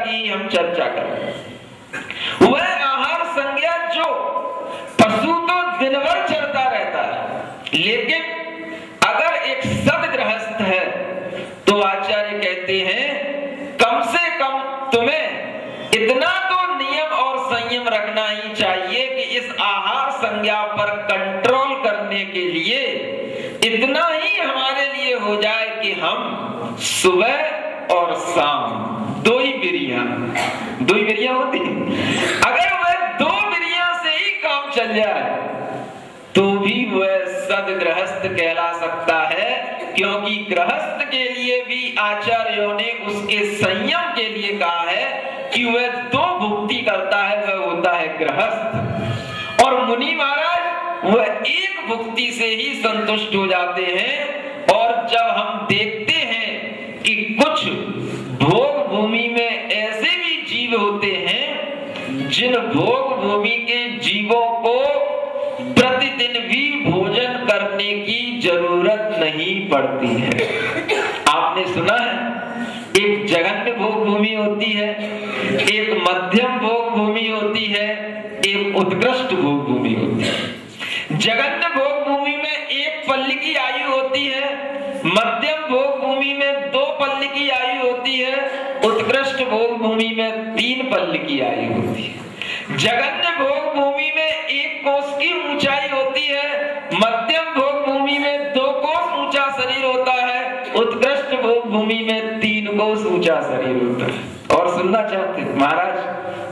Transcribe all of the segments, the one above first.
की हम चर्चा करें। वह आहार संज्ञा जो पशु तो दिन भर चलता रहता है, लेकिन अगर एक सदगृहस्थ है तो आचार्य कहते हैं कम से कम तुम्हें इतना तो नियम और संयम रखना ही चाहिए कि इस आहार संज्ञा पर कंट्रोल करने के लिए इतना ही हमारे लिए हो जाए कि हम सुबह और शाम दो ही बिरिया होती है, अगर वह 2 बिरिया से ही काम चल जाए तो भी वह सदगृहस्थ कहला सकता है, क्योंकि गृहस्थ के लिए भी आचार्यों ने उसके संयम के लिए कहा है कि वह 2 भुक्ति करता है, वह होता है गृहस्थ। और मुनि महाराज वह 1 भुक्ति से ही संतुष्ट हो जाते हैं। और जब हम देखते हैं कि कुछ भोग भूमि में ऐसे भी जीव होते हैं जिन भोग भूमि के जीवों को प्रतिदिन भी भोजन करने की जरूरत नहीं पड़ती है। आपने सुना है एक जघन्य भोग भूमि होती है, एक मध्यम भोग भूमि होती है, एक उत्कृष्ट भोग भूमि होती है। जघन्य भोग भूमि में 1 पल्ली की आयु होती है, मध्यम भोग भूमि में 2 पल्ली की आयु होती है, उत्कृष्ट भोग भूमि में 3 पल्ली की आयु होती है। जघन्य भोग भूमि में 1 कोस की ऊंचाई होती है, मध्यम भोग भूमि में 2 कोस ऊंचा शरीर होता है, उत्कृष्ट भोग भूमि में 3 कोस ऊंचा शरीर होता है। और सुनना चाहते महाराज,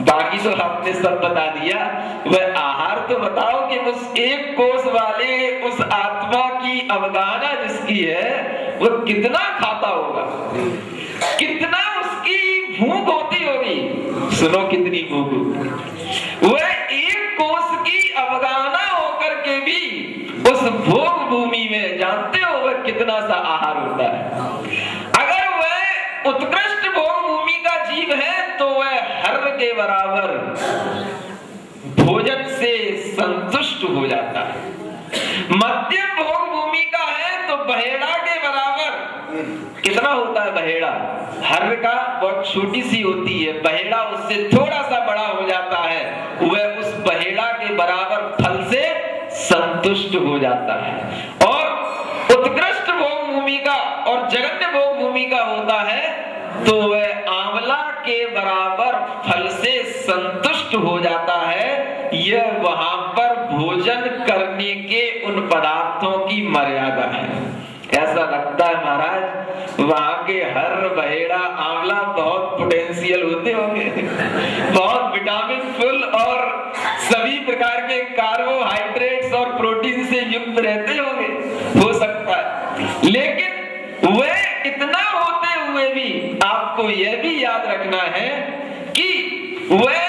बाकी तो आपने सब बता दिया, वह आहार तो बताओ कि उस 1 कोस वाले उस आत्मा की अवगाहना जिसकी है वो कितना खाता होगा, कितना उसकी भूख होती होगी। सुनो कितनी भूख होगी। वह 1 कोस की अवगाहना होकर के भी उस भोग भूमि में जानते हो वह कितना सा आहार होता है। अगर वह उत्कृष्ट भोग भूमि का जीव है तो वह हर के बराबर भोजन से संतुष्ट हो जाता है। मध्यम भोग भूमि का है तो बहेड़ा के बराबर कितना होता है। बहेड़ा हर का बहुत छोटी सी होती है, बहेड़ा उससे थोड़ा सा बड़ा हो जाता है, वह उस बहेड़ा के बराबर फल से संतुष्ट हो जाता है। और उत्कृष्ट भोग भूमि का और जघन्य भोग भूमि का होता है तो वह आंवला के बराबर फल से संतुष्ट हो जाता है। यह वहां पर भोजन करने के उन पदार्थों की मर्यादा है। ऐसा लगता है महाराज वहां के हर बहेड़ा आंवला बहुत पोटेंशियल होते होंगे, बहुत विटामिन फुल और सभी प्रकार के कार्बोहाइड्रेट्स और प्रोटीन से युक्त रहते होंगे, हो सकता है। लेकिन वह इतना होते हुए भी आपको यह भी याद रखना है कि वह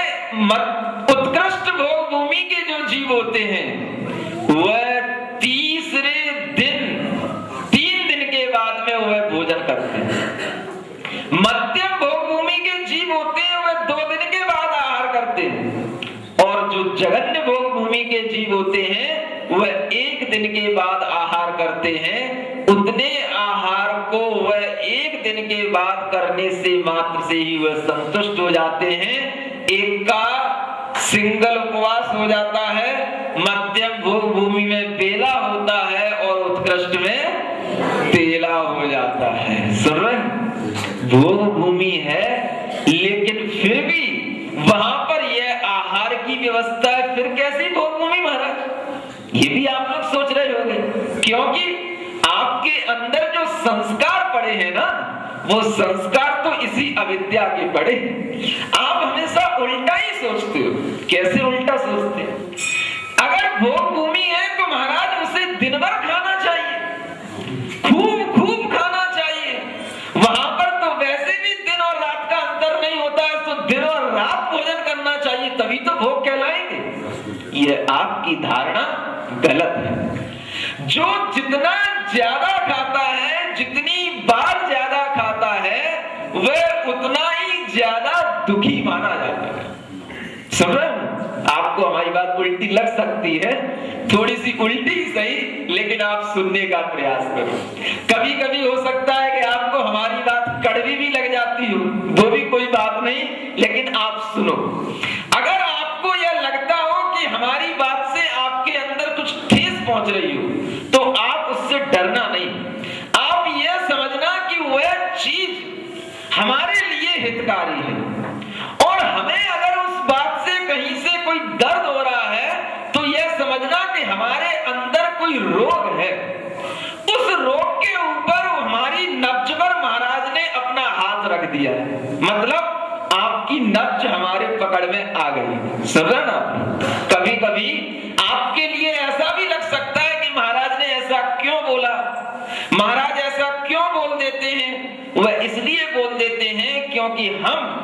उत्कृष्ट भोग भूमि के जो जीव होते हैं वह तीसरे दिन 3 दिन के बाद में वह भोजन करते हैं। मध्यम भोग भूमि के जीव होते हैं वह 2 दिन के बाद आहार करते हैं। और जो जघन्य भोग भूमि के जीव होते हैं वह 1 दिन के बाद आहार करते हैं। उतने आहार को वह 1 दिन के बाद करने से मात्र से ही वह संतुष्ट हो जाते हैं। एक का सिंगल उपवास हो जाता है, मध्यम भोग भूमि में बेला होता है और उत्कृष्ट में तेला हो जाता है। सुन रहे, भोग भूमि है लेकिन फिर भी वहां पर यह आहार की व्यवस्था है। फिर कैसी भोग भूमि महाराज, ये भी आप लोग सोच रहे होंगे, क्योंकि आपके अंदर जो संस्कार पड़े हैं ना वो संस्कार तो इसी अविद्या के पड़े। आप हमेशा उल्टा ही सोचते हो। कैसे उल्टा सोचते हैं? अगर भोग भूमि है तो महाराज उसे दिन भर खाना चाहिए, खूब खूब खाना चाहिए। वहां पर तो वैसे भी दिन और रात का अंतर नहीं होता है, तो दिन और रात भोजन करना चाहिए, तभी तो भोग कहलाएंगे। यह आपकी धारणा गलत है। जो जितना ज्यादा खाता है, जितनी बार ज्यादा खाता है, वह उतना ही ज्यादा दुखी माना जाता है। समझ रहे हो? आपको हमारी बात उल्टी लग सकती है, थोड़ी सी उल्टी सही, लेकिन आप सुनने का प्रयास करो। कभी कभी हो सकता है कि आपको हमारी बात कड़वी भी लग जाती हो, वो भी कोई बात नहीं। दिया, मतलब आपकी नब्ज हमारे पकड़ में आ गई। समझा ना? कभी कभी आपके लिए ऐसा भी लग सकता है कि महाराज ने ऐसा क्यों बोला, महाराज ऐसा क्यों बोल देते हैं। वह इसलिए बोल देते हैं क्योंकि हम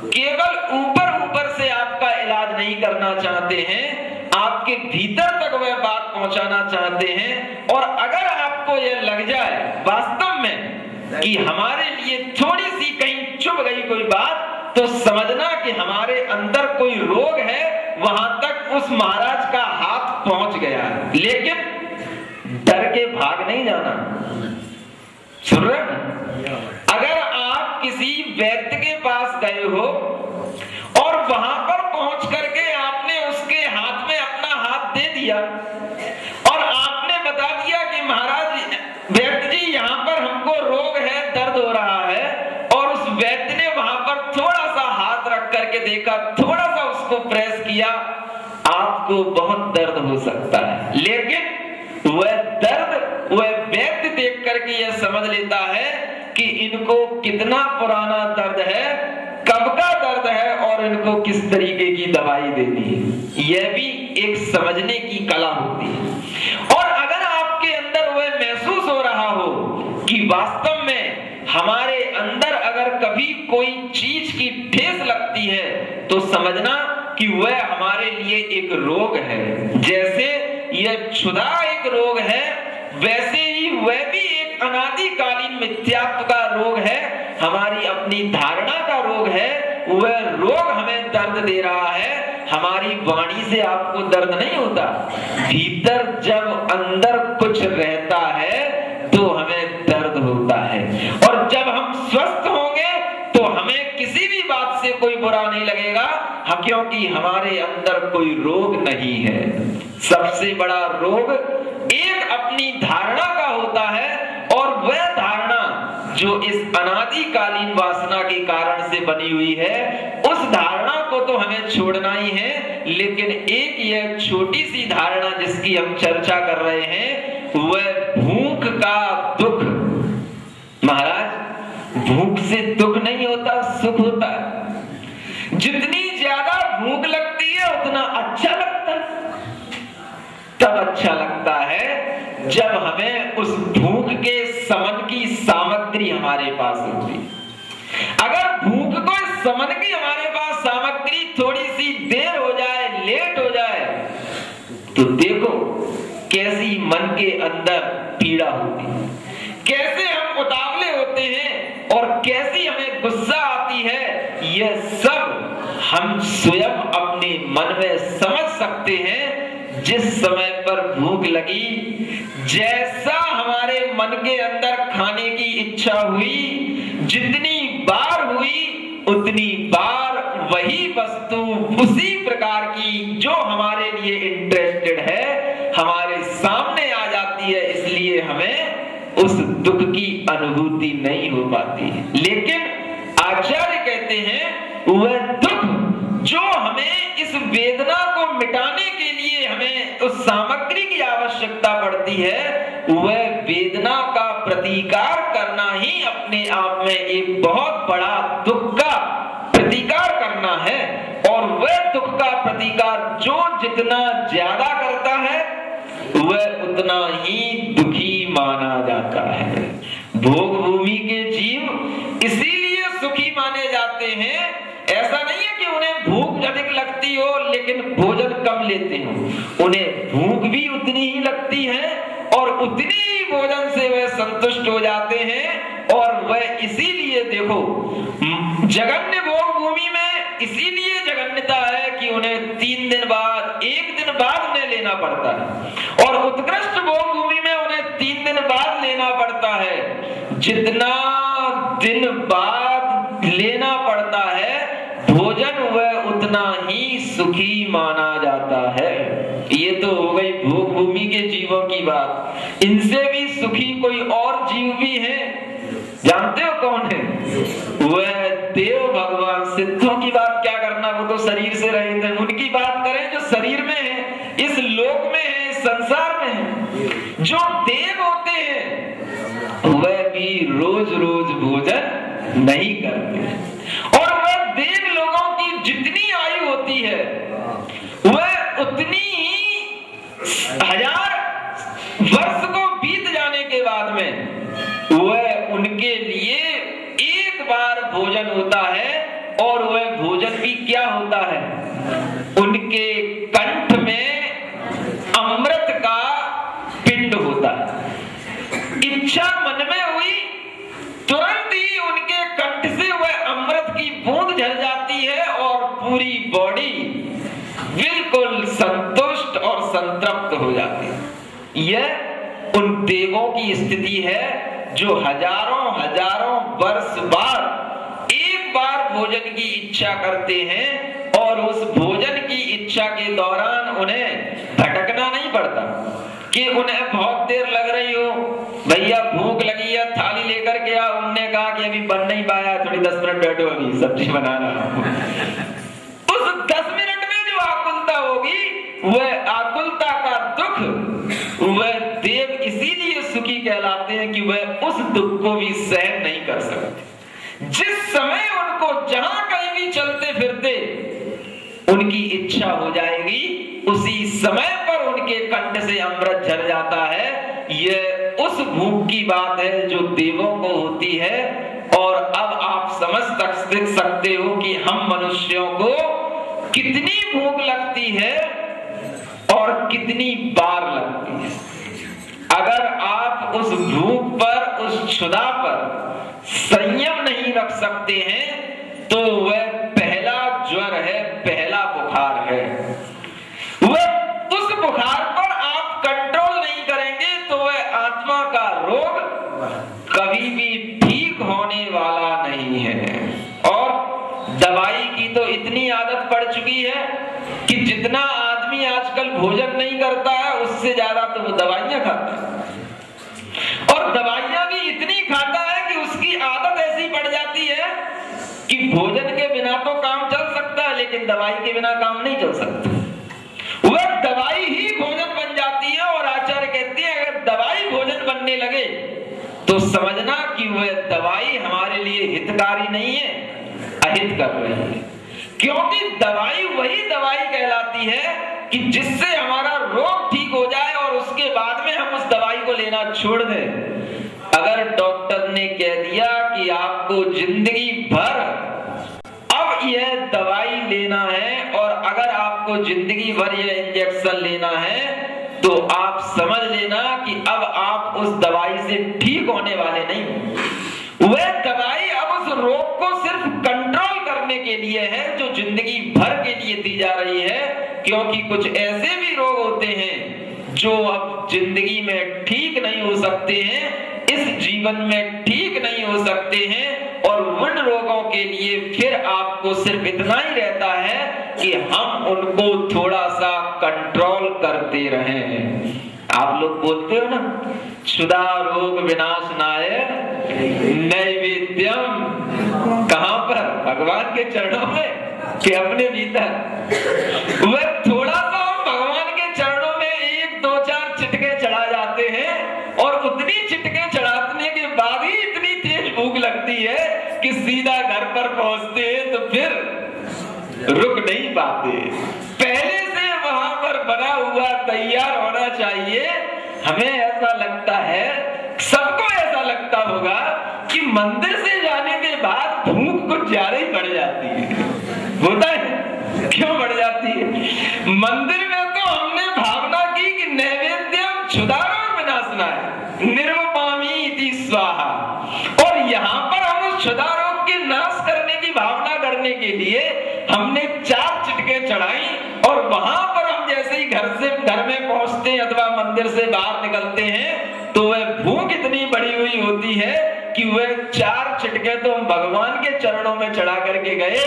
केवल ऊपर ऊपर से आपका इलाज नहीं करना चाहते हैं, आपके भीतर तक वह बात पहुंचाना चाहते हैं। और अगर आपको यह लग जाए वास्तव में कि हमारे लिए थोड़ी सी कहीं चुभ गई कोई बात, तो समझना कि हमारे अंदर कोई रोग है, वहां तक उस महाराज का हाथ पहुंच गया है। लेकिन डर के भाग नहीं जाना। सुन रहे हैं? अगर आप किसी वैद्य के पास गए हो और वहां पर पहुंच करके आपने उसके हाथ में अपना हाथ दे दिया और आपने बता दिया कि महाराज वैद्य जी यहाँ पर हमको रोग है, दर्द हो रहा है, और उस वैद्य ने वहां पर थोड़ा सा हाथ रख करके देखा, थोड़ा सा उसको प्रेस किया, आपको बहुत दर्द हो सकता है। लेकिन वह दर्द वह वैद्य देख करके यह समझ लेता है कि इनको कितना पुराना दर्द है, कब का दर्द है और इनको किस तरीके की दवाई देनी है। यह भी एक समझने की कला होती है। और अगर आपके अंदर वह महसूस हो रहा हो कि वास्तव में हमारे अंदर अगर कभी कोई चीज की ठेस लगती है, तो समझना कि वह हमारे लिए एक रोग है। जैसे यह क्षुधा एक रोग है, वैसे ही वह भी एक अनादिकालीन मिथ्यात्व का रोग है, हमारी अपनी धारणा का रोग है। वह रोग हमें दर्द दे रहा है। हमारी वाणी से आपको दर्द नहीं होता, भीतर जब अंदर कुछ रहता है तो हमें दर्द होता है। और जब हम स्वस्थ होंगे तो हमें किसी भी बात से कोई बुरा नहीं लगेगा, क्योंकि हमारे अंदर कोई रोग नहीं है। सबसे बड़ा रोग एक अपनी धारणा का होता है, और वह धारणा जो इस अनादिकालीन वासना के कारण से बनी हुई है, उस धारणा को तो हमें छोड़ना ही है। लेकिन एक यह छोटी सी धारणा जिसकी हम चर्चा कर रहे हैं, वह भूख का दुख। महाराज, भूख से दुख नहीं होता, सुख होता है। जितनी ज्यादा भूख लगती है उतना अच्छा लगता है। तब अच्छा लगता है जब हमें उस भूख के समन की सामग्री हमारे पास होती। अगर भूख को समन की हमारे पास सामग्री थोड़ी सी देर हो जाए, लेट हो जाए, तो देखो कैसी मन के अंदर पीड़ा होती है, कैसे हम उतावले होते हैं और कैसी हमें गुस्सा आती है। यह सब हम स्वयं अपने मन में समझ सकते हैं। जिस समय पर भूख लगी, जैसा हमारे मन के अंदर खाने की इच्छा हुई, जितनी बार हुई उतनी बार वही वस्तु उसी प्रकार की जो हमारे लिए इंटरेस्टेड है हमारे सामने आ जाती है। इसलिए हमें उस दुख की अनुभूति नहीं हो पाती। लेकिन आचार्य कहते हैं वह दुख जो हमें इस वेदना को मिटाने के लिए हमें उस सामग्री की आवश्यकता पड़ती है, वह वेदना का प्रतिकार करना ही अपने आप में एक बहुत बड़ा दुख का प्रतिकार करना है। और वह दुख का प्रतिकार जो जितना ज्यादा करता है वह उतना ही दुखी माना जाता है। भोग भूमि के जीव इसीलिए सुखी माने जाते हैं। ऐसा नहीं है कि उन्हें भूख अधिक लगती हो लेकिन भोजन कम लेते हो, उन्हें भूख भी उतनी ही लगती है और उतनी ही भोजन से वह संतुष्ट हो जाते हैं। और वह इसीलिए देखो जघन्य भोग भूमि में इसीलिए जघन्यता है कि उन्हें 3 दिन बाद, 1 दिन बाद उन्हें लेना पड़ता है, और उत्कृष्ट भोग भूमि में उन्हें 3 दिन बाद लेना पड़ता है। जितना दिन बाद लेना पड़ता है भोजन, वह उतना ही सुखी माना जाता है। ये तो हो गई भोग भूमि के जीवों की बात। इनसे भी सुखी कोई और जीव भी है, जानते हो कौन है? वह देव भगवान। सिद्धों की बात क्या करना, वो तो शरीर से रहित है। उनकी बात करें जो शरीर में है, इस लोक में है, इस संसार में है। जो देव होते हैं वह भी रोज रोज भोजन नहीं करते। और वह देव लोगों की जितनी आयु होती है वह उतनी ही 1000 वर्ष को बीत जाने के बाद में वह उनके लिए एक बार भोजन होता है। और वह भोजन भी क्या होता है, उनके कंठ में अमृत का पिंड होता है। इच्छा मन में हुई, तुरंत ही उनके कंठ से वह अमृत की बूंद झड़ जाती है और पूरी बॉडी बिल्कुल संतुष्ट और संतृप्त हो जाती है। यह उन देवों की स्थिति है जो हजारों हजारों वर्ष बाद एक बार भोजन की इच्छा करते हैं। और उस भोजन की इच्छा के दौरान उन्हें भटकना नहीं पड़ता कि उन्हें बहुत देर लग रही हो, भैया भूख लगी है थाली लेकर के आओ। उन्होंने कहा कि अभी बन नहीं पाया, थोड़ी 10 मिनट बैठो, अभी सब्जी बना रहा हूं। उस 10 मिनट में जो आकुलता होगी, वह आकुलता का दुख, वह देव इसीलिए सुखी कहलाते हैं कि वह उस दुख को भी सहन नहीं कर सकते। जिस समय उनको जहां कहीं भी चलते फिरते उनकी इच्छा हो जाएगी, उसी समय पर उनके कंठ से अमृत झड़ जाता है। यह उस भूख की बात है जो देवों को होती है। और अब आप समझ सकते हो कि हम मनुष्यों को कितनी भूख लगती है और कितनी बार लगती है। अगर आप उस भूख पर, उस क्षुधा पर संयम नहीं रख सकते हैं तो वह पहला ज्वर है, पहला बुखार है। वह उस बुखार पर आप कंट्रोल नहीं करेंगे तो वह आत्मा का रोग कभी भी ठीक होने वाला नहीं है। और दवाई की तो इतनी आदत पड़ चुकी है कि जितना आदमी आजकल भोजन नहीं करता है उससे ज्यादा तो वो दवाइयां खाता है। और दवाइयां भी इतनी खाता है कि उसकी आदत ऐसी पड़ जाती है कि भोजन के बिना तो काम चल सकता है लेकिन दवाई के बिना काम नहीं चल सकता। वह दवाई ही भोजन बन जाती है। और आचार्य कहते हैं अगर दवाई भोजन बनने लगे तो समझना कि वह दवाई हमारे लिए हितकारी नहीं है, अहित कर रही है। क्योंकि दवाई वही दवाई कहलाती है कि जिससे हमारा रोग ठीक हो जाए और उसके बाद में हम उस दवाई को लेना छोड़ दें। अगर डॉक्टर ने कह दिया कि आपको जिंदगी भर अब यह दवाई लेना है और अगर आपको जिंदगी भर यह इंजेक्शन लेना है तो आप समझ लेना कि अब आप उस दवाई से ठीक होने वाले नहीं। वह दवाई अब उस रोग को सिर्फ कंट्रोल करने के लिए है जो जिंदगी भर के लिए दी जा रही है। क्योंकि कुछ ऐसे भी रोग होते हैं जो अब जिंदगी में ठीक नहीं हो सकते हैं, इस जीवन में ठीक नहीं हो सकते हैं। और उन रोगों के लिए फिर आपको सिर्फ इतना ही रहता है कि हम उनको थोड़ा सा कंट्रोल करते रहें। आप लोग बोलते हो ना, क्षुधा रोग विनाशनाय नैवेद्यम। कहां पर? भगवान के चरणों में कि अपने भीतर। वह थोड़ा सा भगवान के चरणों में 1, 2, 4 चिटके चढ़ा जाते हैं और उतनी चिटके चढ़ाने के बाद ही इतनी तेज भूख लगती है कि सीधा घर पर पहुंचते हैं तो फिर रुक नहीं पाते। पहले से वहां पर बना हुआ तैयार होना चाहिए। हमें ऐसा लगता है, सबको ऐसा लगता होगा कि मंदिर से जाने के बाद भूख कुछ ज्यादा ही बढ़ जाती है। होता है? क्यों बढ़ जाती है? मंदिर में तो हमने भावना की कि नैवेद्यम क्षुधारोग विनाशनाय निर्वपामी इति स्वाहा। और यहाँ पर हम उस क्षुधारोग के नाश करने की भावना करने के लिए हमने 4 चिटके चढ़ाई। और वहां पर हम जैसे ही घर में पहुंचते हैं अथवा मंदिर से बाहर निकलते हैं तो वह भूख इतनी बढ़ी हुई होती है कि वह 4 चिटके तो हम भगवान के चरणों में चढ़ा करके गए,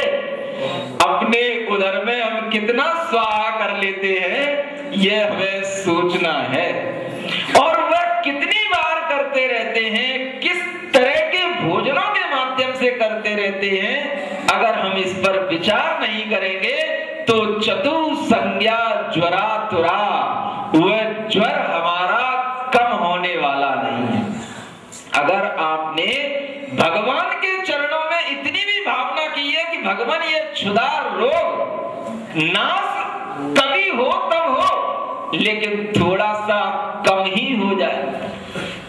अपने उधर में हम कितना स्वाहा कर लेते हैं यह हमें सोचना है। और वह कितनी बार करते रहते हैं, किस तरह के भोजनों के माध्यम से करते रहते हैं, अगर हम इस पर विचार नहीं करेंगे तो चतु संज्ञा ज्वरातुरा, वह ज्वर हमारा कम होने वाला नहीं है। अगर आपने भगवान के चरणों भगवान ये क्षुधा रोग नाश कभी हो तब हो, लेकिन थोड़ा सा कम ही हो जाए,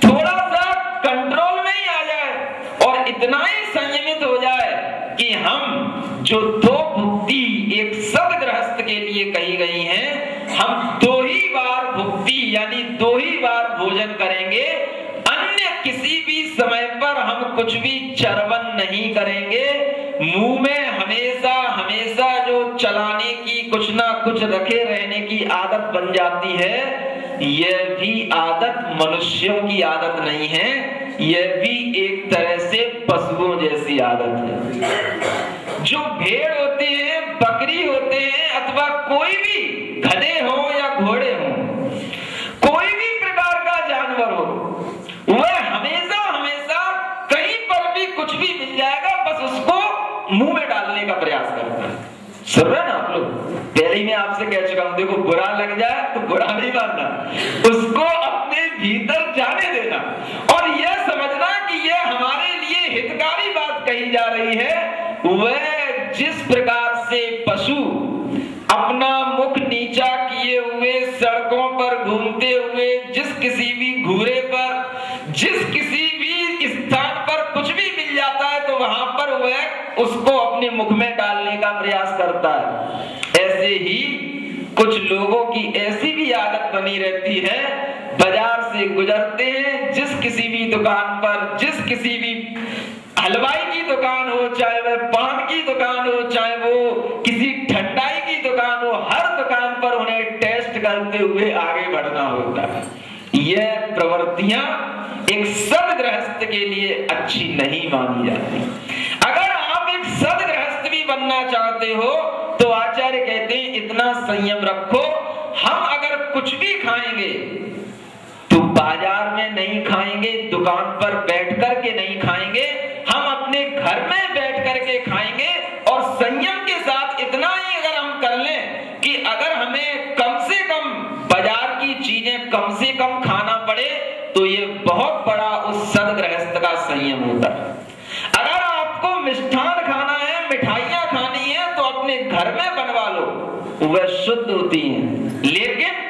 थोड़ा सा कंट्रोल में ही आ जाए और इतना ही संयमित हो जाए कि हम जो दो भुक्ति एक सदगृहस्थ के लिए कही गई हैं, हम 2 ही बार भुक्ति यानी 2 ही बार भोजन करेंगे, अन्य किसी भी समय पर हम कुछ भी चर्वण नहीं करेंगे। मुंह में हमेशा हमेशा जो चलाने की कुछ ना कुछ रखे रहने की आदत बन जाती है, यह भी आदत मनुष्यों की आदत नहीं है, यह भी एक तरह से पशुओं जैसी आदत है। जो भेड़ होते हैं, बकरी होते हैं, अथवा कोई भी गधे हो या घोड़े हो, कोई भी प्रकार का जानवर हो, वह हमेशा हमेशा कहीं पर भी कुछ भी मिल जाएगा, बस उसको मुंह में डालने का प्रयास करता है। सुन रहे ना आप लोग? पहले ही मैं आपसे कह चुका हूं, देखो बुरा लग जाए तो बुरा नहीं मानना, उसको अपने भीतर जाने देना और यह समझना कि यह हमारे लिए हितकारी बात कही जा रही है। वह जिस प्रकार से पशु अपना मुख नीचा किए हुए सड़कों पर घूमते हुए जिस किसी भी घूरे पर, जिस किसी भी स्थान पर कुछ भी मिल जाता है तो वहां पर वह उसको अपने मुख में डालने का प्रयास करता है, ऐसे ही कुछ लोगों की ऐसी भी आदत बनी रहती है, बाजार से गुजरते हैं, जिस किसी भी दुकान पर, जिस किसी भी हलवाई की दुकान हो, चाहे वह पान की दुकान हो, चाहे वो किसी ठंडाई की दुकान हो, हर दुकान पर उन्हें टेस्ट करते हुए आगे बढ़ना होता है। यह प्रवृत्तियां एक सदगृहस्थ के लिए अच्छी नहीं मानी जाती। अगर आप एक सदगृहस्थ भी बनना चाहते हो तो आचार्य कहते हैं इतना संयम रखो, हम अगर कुछ भी खाएंगे तो बाजार में नहीं खाएंगे, दुकान पर बैठ करके नहीं खाएंगे, हम अपने घर में बैठ करके खाएंगे। और संयम के साथ इतना ही अगर हम कर लें कि अगर हमें कम से कम बाजार की चीजें कम से कम खाना पड़े तो ये बहुत बड़ा उस सदगृहस्थ का संयम होता है। अगर आपको मिष्ठान खाना है, मिठाइयां खानी है तो अपने घर में बनवा लो, वह शुद्ध होती हैं। लेकिन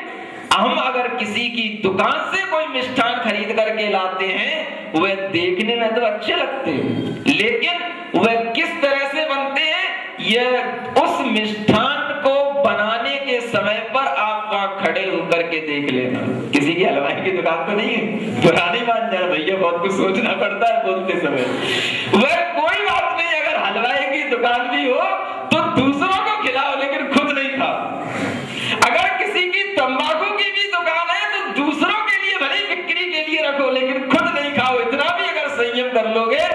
हम अगर किसी की दुकान से कोई मिष्ठान खरीद करके लाते हैं, वह देखने में तो अच्छे लगते हैं, लेकिन वह किस तरह से बनते हैं, यह उस मिष्ठान को बनाने के समय पर आप वहां खड़े होकर के देख लेना। किसी की हलवाई की दुकान तो नहीं है, बुरा नहीं मान जाए भैया, बहुत कुछ सोचना पड़ता है बोलते समय। वह कोई बात नहीं, अगर हलवाई की दुकान भी हो तो दूसरों को खिलाओ लेकिन खुद नहीं खाओ। अगर किसी की तंबाकू की भी दुकान है तो दूसरों के लिए भले बिक्री के लिए रखो लेकिन खुद नहीं खाओ। इतना भी अगर संयम कर लोगे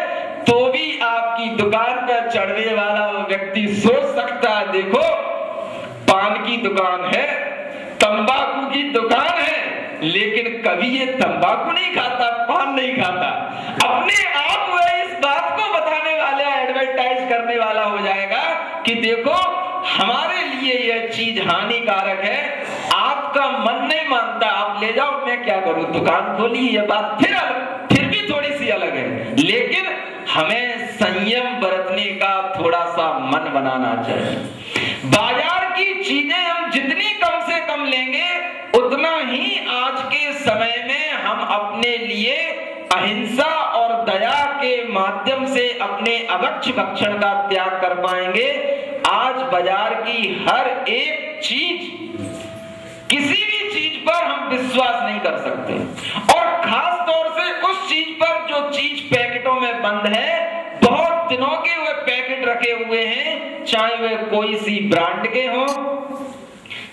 तो भी आपकी दुकान पर चढ़ने वाला वो व्यक्ति सोच सकता है, देखो पान की दुकान है, तंबाकू की दुकान है, लेकिन कभी ये तंबाकू नहीं खाता, पान नहीं खाता। अपने आप वह इस बात को बताने वाला, एडवर्टाइज करने वाला हो जाएगा कि देखो हमारे लिए यह चीज हानिकारक है, आपका मन नहीं मानता, आप ले जाओ, मैं क्या करूं, दुकान खोली। यह बात फिर भी थोड़ी सी अलग है, लेकिन हमें संयम बरतने का थोड़ा सा मन बनाना चाहिए। बाजार की चीजें हम जितनी कम से कम लेंगे उतना ही आज के समय में हम अपने लिए अहिंसा और दया के माध्यम से अपने अभक्ष्य भक्षण का त्याग कर पाएंगे। आज बाजार की हर एक चीज, किसी भी चीज पर हम विश्वास नहीं कर सकते, और खास तौर से उस चीज पर जो चीज पैकेटों में बंद है, बहुत दिनों के वे पैकेट रखे हुए हैं, चाहे वे कोई सी ब्रांड के हो,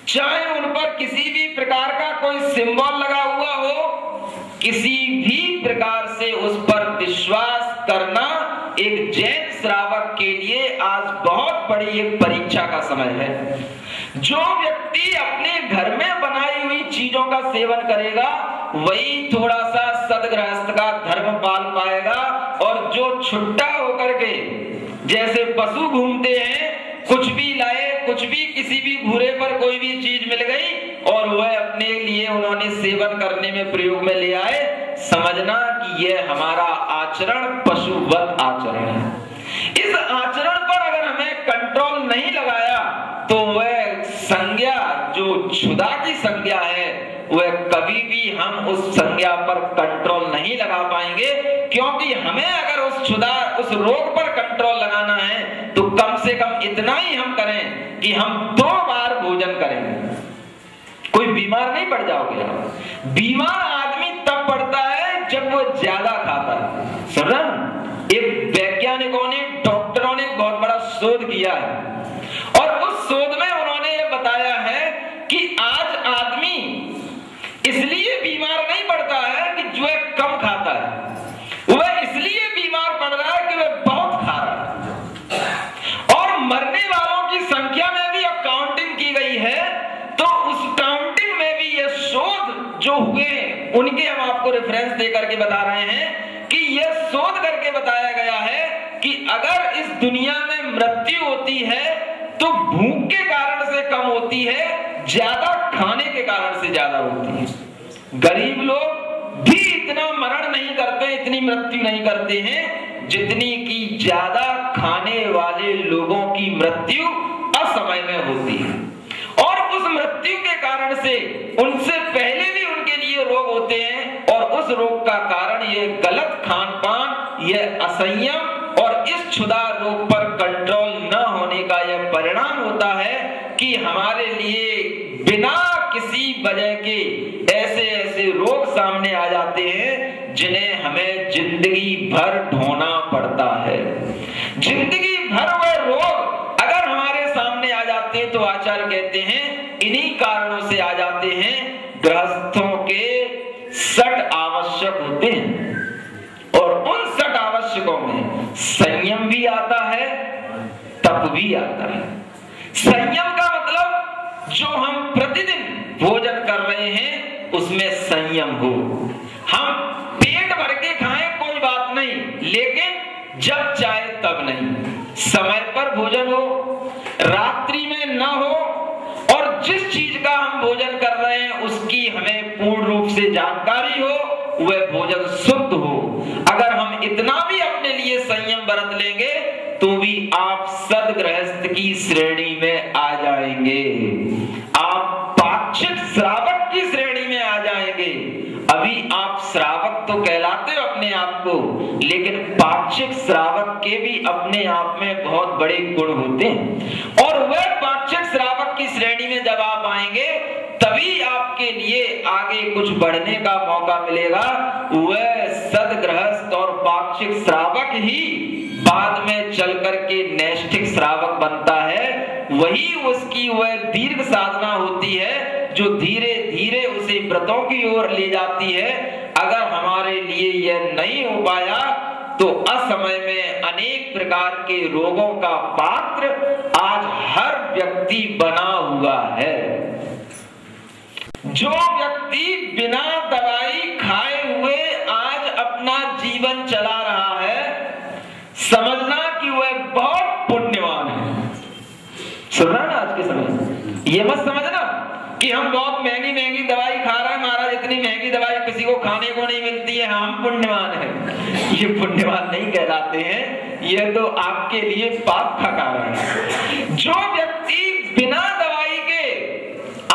चाहे उन पर किसी भी प्रकार का कोई सिंबल लगा हुआ हो, किसी भी प्रकार से उस पर विश्वास करना एक जैन श्रावक के लिए आज बहुत बड़ी एक परीक्षा का समय है। जो व्यक्ति अपने घर में बनाई हुई चीजों का सेवन करेगा वही थोड़ा सा सदगृहस्थ का धर्म पाल पाएगा, और जो छुट्टा होकर के जैसे पशु घूमते हैं, कुछ भी लाए, कुछ भी किसी भी भूरे पर कोई भी चीज मिल गई और वह अपने लिए उन्होंने सेवन करने में प्रयोग में ले आए, समझना कि यह हमारा आचरण पशुवत आचरण है। इस आचरण पर अगर हमें नहीं लगाया तो वह संज्ञा जो क्षुधा की संज्ञा है वह कभी भी हम उस संज्ञा पर कंट्रोल नहीं लगा पाएंगे, क्योंकि हमें अगर उस रोग पर कंट्रोल लगाना है तो कम से कम इतना ही हम करें कि हम 2 बार भोजन करें। कोई बीमार नहीं पड़ जाओगे आप। बीमार आदमी तब पड़ता है जब वो ज्यादा खाता है। सुन रहे हैं? एक वैज्ञानिकों ने, डॉक्टरों ने बहुत बड़ा शोध किया है और उस शोध में उन्होंने ये बताया है कि आज आदमी इसलिए बीमार नहीं पड़ता है कि जो है कम खाता है, वह इसलिए बीमार पड़ रहा है कि वह बहुत खा रहा है। और मरने वालों की संख्या में भी अब काउंटिंग की गई है, तो उस काउंटिंग में भी ये शोध जो हुए उनके हम आपको रेफरेंस देकर के बता रहे हैं कि यह शोध करके बताया गया है कि अगर इस दुनिया में मृत्यु होती है तो भूख के कारण से कम होती है, ज्यादा खाने के कारण से ज्यादा होती है। गरीब लोग भी इतना मरण नहीं करते, इतनी मृत्यु नहीं करते हैं जितनी की ज्यादा खाने वाले लोगों की मृत्यु असमय में होती है। और उस मृत्यु के कारण से उनसे पहले भी उनके लिए रोग होते हैं और उस रोग का कारण ये गलत खान पान, ये असंयम और इस क्षुधा रोग पर कंट्रोल न होने का यह परिणाम होता है कि हमारे लिए बिना किसी वजह के ऐसे ऐसे रोग सामने आ जाते हैं जिन्हें हमें जिंदगी भर ढोना पड़ता है। जिंदगी भर वह रोग अगर हमारे सामने आ जाते हैं तो आचार्य कहते हैं इन्हीं कारणों से आ जाते हैं। गृहस्थों के 6 आवश्यक होते हैं और उन 6 आवश्यकों में संयम भी आता है, तप भी आता है। संयम का मतलब जो हम प्रतिदिन भोजन कर रहे हैं उसमें संयम हो। हम पेट भर के खाएं कोई बात नहीं, लेकिन जब चाहे तब नहीं। समय पर भोजन हो, रात्रि में न हो, और जिस चीज का हम भोजन कर रहे हैं उसकी हमें पूर्ण रूप से जानकारी हो, वह भोजन शुद्ध हो। अगर हम इतना भी अपने लिए संयम बरत लेंगे तो भी आप सद्गृहस्थ की श्रेणी में आ जाएंगे, आप पाक्षिक श्रावक की श्रेणी में आ जाएंगे। अभी आप श्रावक तो कहलाते हो अपने आप को, लेकिन पाक्षिक श्रावक के भी अपने आप में बहुत बड़े गुण होते हैं। और वह पाक्षिक श्रावक की श्रेणी में जब आप आएंगे तभी आपके लिए आगे कुछ बढ़ने का मौका मिलेगा। वह सद्गृहस्थ और पाक्षिक श्रावक ही बाद में चल करके नैष्ठिक श्रावक बनता है। वही उसकी वह दीर्घ साधना होती है जो धीरे धीरे उसे व्रतों की ओर ले जाती है। अगर हमारे लिए यह नहीं हो पाया तो असमय में अनेक प्रकार के रोगों का पात्र आज हर व्यक्ति बना हुआ है। जो व्यक्ति बिना दवाई खाए हुए आज अपना जीवन चला रहा है, समझना कि वह बहुत पुण्यवान है। सुन रहा ना आज के समय, ये मत समझना कि हम बहुत महंगी महंगी दवाई खा रहे हैं, महाराज इतनी महंगी दवाई किसी को खाने को नहीं मिलती है, हम पुण्यवान हैं। ये पुण्यवान नहीं कहलाते हैं, यह तो आपके लिए पाप का कारण है। जो व्यक्ति बिना दवाई के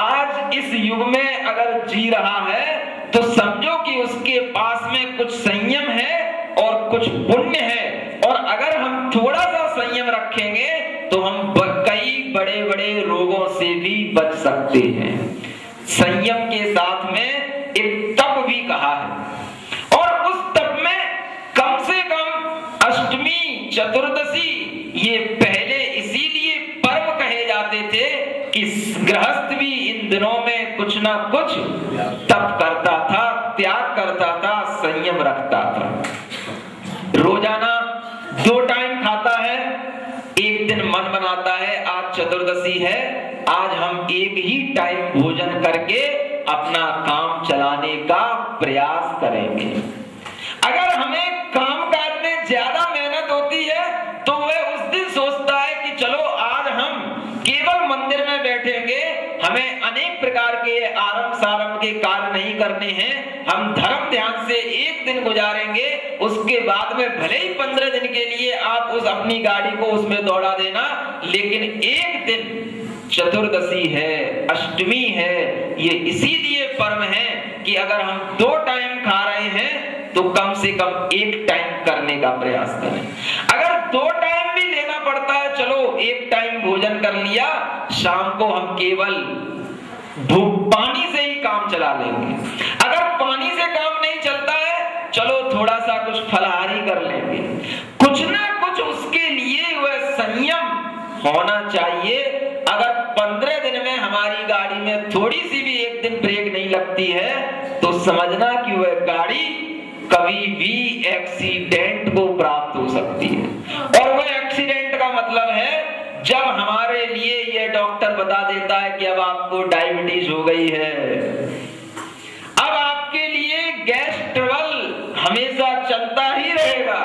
आज इस युग में अगर जी रहा है तो समझो कि उसके पास में कुछ संयम है और कुछ पुण्य है। और अगर हम थोड़ा सा संयम रखेंगे तो हम कई बड़े बड़े रोगों से भी बच सकते हैं। संयम के साथ में एक तप भी कहा है, और उस तप में कम से कम अष्टमी चतुर्दशी ये पहले इसीलिए पर्व कहे जाते थे कि गृहस्थ भी इन दिनों में कुछ ना कुछ तप करता था, त्याग करता था, संयम रखता था। रोजाना 2 टाइम खाता है, एक दिन मन बनाता है आज चतुर्दशी है, आज हम एक ही टाइम भोजन करके अपना काम चलाने का प्रयास करेंगे। अगर हमें काम काज में ज्यादा मेहनत होती है तो वह उस दिन सोचता है कि चलो आज हम केवल मंदिर में बैठेंगे, हमें अनेक प्रकार के आरंभ संसारम के कार्य नहीं करने हैं, हम धर्म ध्यान से एक दिन गुजारेंगे, उसके बाद में भले ही 15 दिन के लिए आप उस अपनी गाड़ी को उसमें दौड़ा देना, लेकिन एक दिन चतुर्दशी है, अष्टमी है, ये इसीलिए पर्व है कि अगर हम 2 टाइम खा रहे हैं तो कम से कम 1 टाइम करने का प्रयास करें। अगर 2 टाइम भी लेना पड़ता है, चलो 1 टाइम भोजन कर लिया, शाम को हम केवल पानी से ही काम चला लेंगे। अगर पानी से काम नहीं चलता है, चलो थोड़ा सा कुछ फलाहारी कर लेंगे। कुछ ना कुछ उसके लिए वह संयम होना चाहिए। अगर 15 दिन में हमारी गाड़ी में थोड़ी सी भी एक दिन ब्रेक नहीं लगती है तो समझना कि वह गाड़ी कभी भी एक्सीडेंट को प्राप्त हो सकती है। और वह एक्सीडेंट का मतलब है जब हमारे लिए यह डॉक्टर बता देता है कि अब आपको डायबिटीज हो गई है, अब आपके लिए गैस ट्रबल हमेशा चलता ही रहेगा,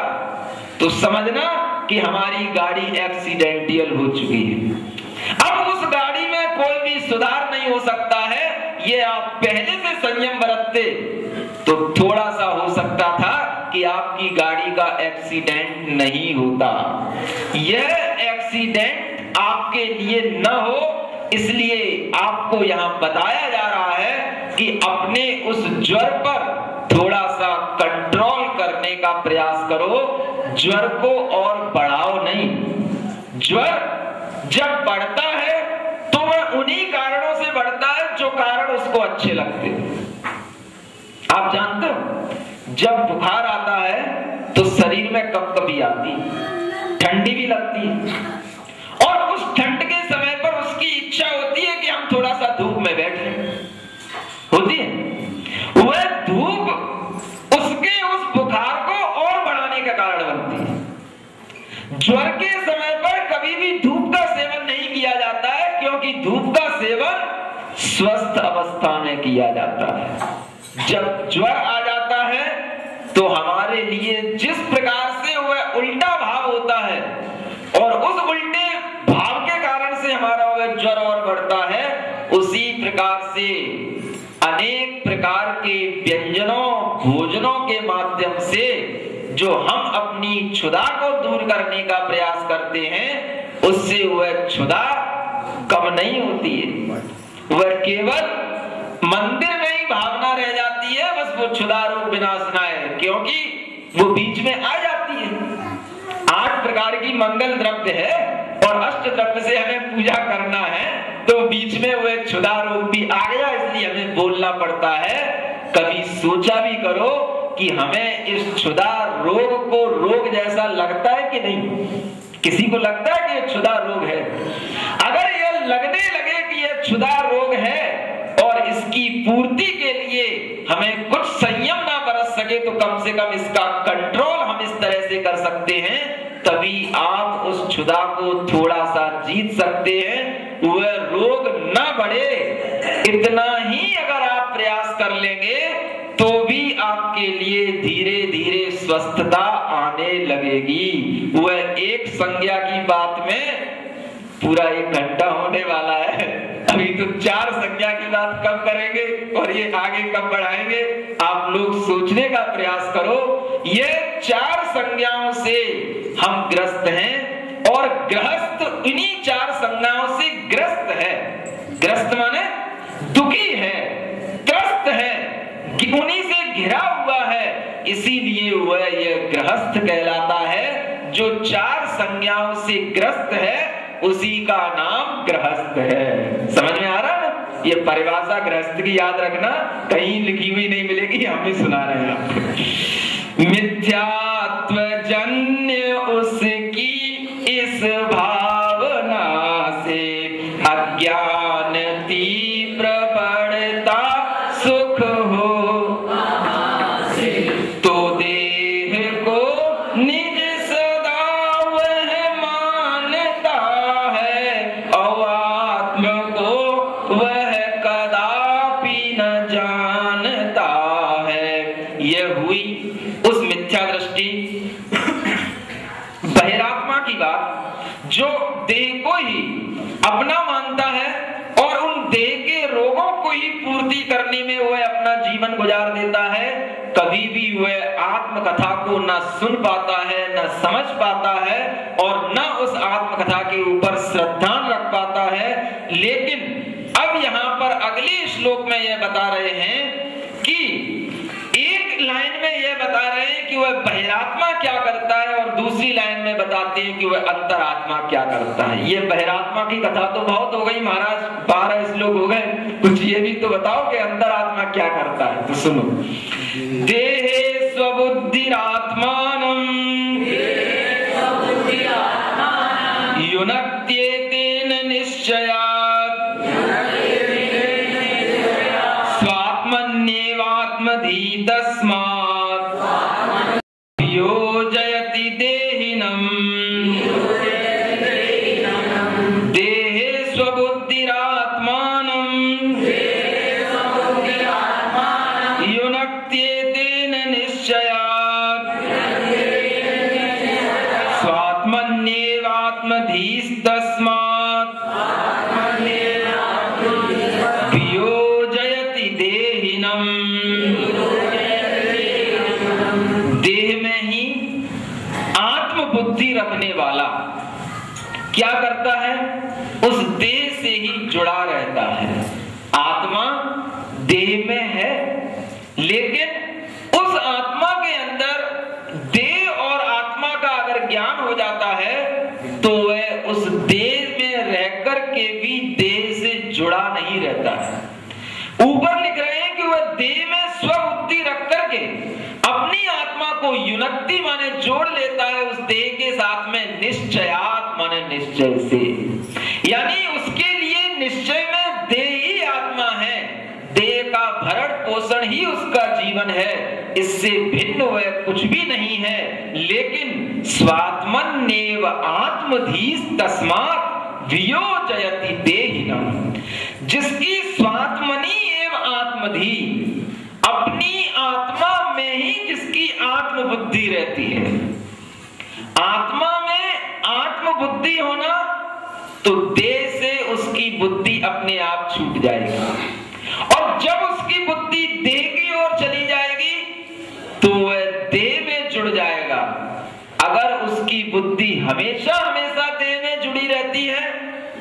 तो समझना कि हमारी गाड़ी एक्सीडेंटियल हो चुकी है। अब उस गाड़ी में कोई भी सुधार नहीं हो सकता है। ये आप पहले से संयम बरतते तो थोड़ा सा हो सकता था कि आपकी गाड़ी का एक्सीडेंट नहीं होता। यह एक्सीडेंट आपके लिए न हो, इसलिए आपको यहाँ बताया जा रहा है कि अपने उस ज्वर पर थोड़ा सा कंट्रोल करने का प्रयास करो। ज्वर को और बढ़ाओ नहीं। ज्वर जब बढ़ता है तो वह उन्हीं कारणों से बढ़ता है जो कारण उसको अच्छे लगते हैं। आप जानते हो जब बुखार आता है तो शरीर में कपकपी आती, ठंडी भी लगती है, और उस ठंड के समय पर उसकी इच्छा होती है कि हम थोड़ा सा धूप में बैठे, होती है। वह धूप उसके उस बुखार को और बढ़ाने का कारण बनती है। ज्वर के समय पर कभी भी धूप का सेवन नहीं किया जाता है, क्योंकि धूप का सेवन स्वस्थ अवस्था में किया जाता है। जब ज्वर आ जाता है तो हमारे लिए जिस प्रकार से वह उल्टा भाव होता है और उस उल्टे भाव के कारण से हमारा वह ज्वर और बढ़ता है, उसी प्रकार से अनेक प्रकार के व्यंजनों भोजनों के माध्यम से जो हम अपनी क्षुधा को दूर करने का प्रयास करते हैं, उससे वह क्षुधा कम नहीं होती है। वह केवल मंदिर में ही भावना रह जाती है, बस वो क्षुधा रोग विनाशनाय है, क्योंकि वो बीच में आ जाती है। 8 प्रकार की मंगल द्रव्य है और अष्ट द्रव्य से हमें पूजा करना है, तो बीच में वह क्षुधा रोग भी आ गया, इसलिए हमें बोलना पड़ता है। कभी सोचा भी करो कि हमें इस क्षुधा रोग को रोग जैसा लगता है कि नहीं? किसी को लगता है कि यह क्षुधा रोग है? अगर यह लगने लगे कि यह क्षुधा रोग है और इसकी पूर्ति के लिए हमें कुछ संयम ना बरत सके, तो कम से कम इसका कंट्रोल हम इस तरह से कर सकते हैं, तभी आप उस क्षुधा को थोड़ा सा जीत सकते हैं। वह रोग न बढ़े, इतना ही अगर आप प्रयास कर लेंगे तो भी आपके लिए धीरे धीरे स्वस्थता आने लगेगी। वह एक संज्ञा की बात में पूरा 1 घंटा होने वाला है। अभी तो 4 संज्ञा की बात कब करेंगे और ये आगे कब बढ़ाएंगे, आप लोग सोचने का प्रयास करो। ये 4 संज्ञाओं से हम ग्रस्त हैं और गृहस्थ इन्हीं 4 संज्ञाओं से ग्रस्त है। ग्रस्त माने दुखी है, त्रस्त है, उन्हीं से घिरा हुआ है, इसीलिए वह यह गृहस्थ कहलाता है। जो 4 संज्ञाओं से ग्रस्त है उसी का नाम गृहस्थ है। समझ में आ रहा है? ये परिभाषा गृहस्थ की याद रखना, कहीं लिखी हुई नहीं मिलेगी, हम ही सुना रहे हैं आपको। मिथ्यात्व जन्य उसकी इस भावना से अज्ञान तीव्र बढ़ता सुख हो, तो देह को निज सदा वह मानता है और आत्म को वह कदापि न जानता है। यह हुई उस मिथ्या दृष्टि बहिरात्मा की बात, जो देह को ही अपना मानता है और उन देह के रोगों को ही पूर्ति करने में वह अपना जीवन गुजार देता है, कभी भी वह आत्मकथा को न सुन पाता है, न समझ पाता है और न उस आत्मकथा के ऊपर श्रद्धा रख पाता है। लेकिन अब यहाँ पर अगले श्लोक में यह बता रहे हैं कि एक लाइन में यह बता रहे हैं कि वह बहिरात्मा क्या करता है और दूसरी लाइन में बताते हैं कि वह अंतरात्मा क्या करता है। ये बहिरात्मा की कथा तो बहुत हो गई महाराज, 12 श्लोक हो गए, कुछ ये भी तो बताओ कि अंतरात्मा क्या करता है। तो सुनो, देहे स्वबुद्धिरात्मानं युनक्त्येतेन निश्चयात् स्वात्मन्येवात्मधि तस्मात् योजयति देहिनम्। देहे स्वबुद्धिरात्मानं युनक्त्येतेन निश्चयात् स्वात्मन्येवात्मधिस्तस्मात् वियोजयति देहिनम्। देह में ही आत्मबुद्धि रखने वाला क्या करता है, उस देह से ही जुड़ा रहता है। आत्मा देह में है, लेकिन उस आत्मा के अंदर देह और आत्मा का अगर ज्ञान हो जाता है तो वह उस देह में रहकर के भी देह से जुड़ा नहीं रहता है। ऊपर लिख रहे हैं कि वह देह में स्वबुद्धि रख करके अपनी आत्मा को युनक्ति माने जोड़ लेता है उस देह के साथ में, निश्चयात माने निश्चय से, यानी उसके लिए निश्चय में देह ही आत्मा है, देह का भरण पोषण ही उसका जीवन है, इससे भिन्न वह कुछ भी नहीं है। लेकिन स्वात्मन्येव आत्मधीस तस्मात् वियोजयति देहिनम्। जिसकी स्वात्मनि एव आत्मधि, अपनी आत्मा में ही जिसकी आत्मबुद्धि रहती है। आत्मा में आत्मबुद्धि होना तो देह से उसकी बुद्धि अपने आप छूट जाएगी, और जब उसकी बुद्धि देह की ओर चली जाएगी तो वह देह में जुड़ जाएगा। अगर उसकी बुद्धि हमेशा हमेशा देह में जुड़ी रहती है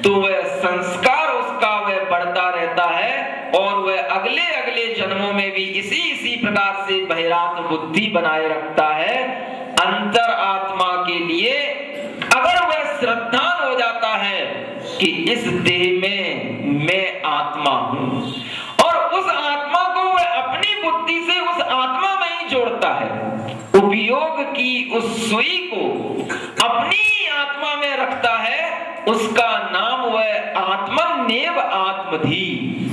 तो वह संस्कार उसका वह बढ़ता रहता है और वह अगले अगले जन्मों में भी इसी प्रकार से बहिरात्म बुद्धि बनाए रखता है। अंतर आत्मा के लिए अगर वह श्रद्धान हो जाता है कि इस देह में मैं आत्मा हूं, और उस आत्मा को वह अपनी बुद्धि से उस आत्मा में ही जोड़ता है, उपयोग की उस सुई को अपनी आत्मा में रखता है, उसका नाम वह आत्मन्येव आत्मधि,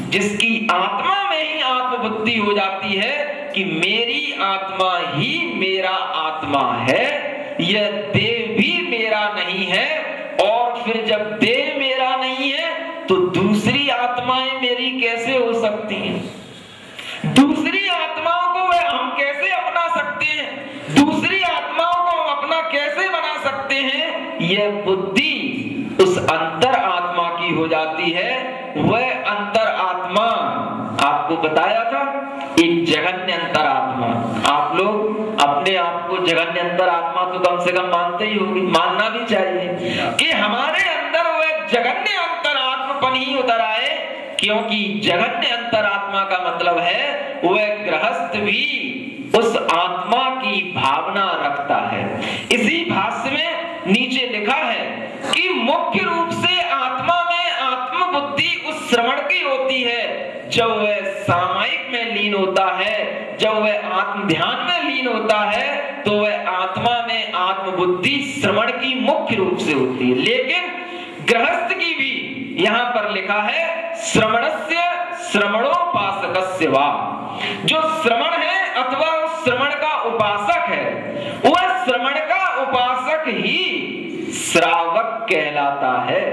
जिसकी आत्मा में ही आत्मबुद्धि हो जाती है कि मेरी आत्मा ही मेरा आत्मा है, यह देह भी मेरा नहीं है। और फिर जब देह मेरा नहीं है तो दूसरी आत्माएं मेरी कैसे हो सकती हैं? दूसरी आत्माओं को वह हम कैसे अपना सकते हैं? दूसरी आत्माओं को हम अपना कैसे बना सकते हैं? यह बुद्धि उस अंतर आत्मा की हो जाती है। वह अंतर आत्मा आपको बताया था, एक जघन्य अंतर आत्मा। आप लोग अपने आप को जघन्य अंतर आत्मा तो कम से कम मानते ही होंगे, मानना भी चाहिए कि हमारे अंदर वह जघन्य अंतर आत्मपन ही उतर आए, क्योंकि जघन्य अंतर आत्मा का मतलब है वह गृहस्थ भी उस आत्मा की भावना रखता है। इसी भाष्य में नीचे लिखा है कि मुख्य रूप से आत्मा में आत्मबुद्धि उस श्रवण की होती है जब वह सामायिक में लीन होता है, जब वह आत्म ध्यान में लीन होता है तो वह आत्मा में आत्मबुद्धि श्रवण की मुख्य रूप से होती है। लेकिन गृहस्थ की भी यहाँ पर लिखा है श्रवणस्य श्रवणोपासकस्य वा, जो श्रवण है अथवा उस श्रवण का उपासक है, वह श्रवण का उपासक ही श्रावक कहलाता है।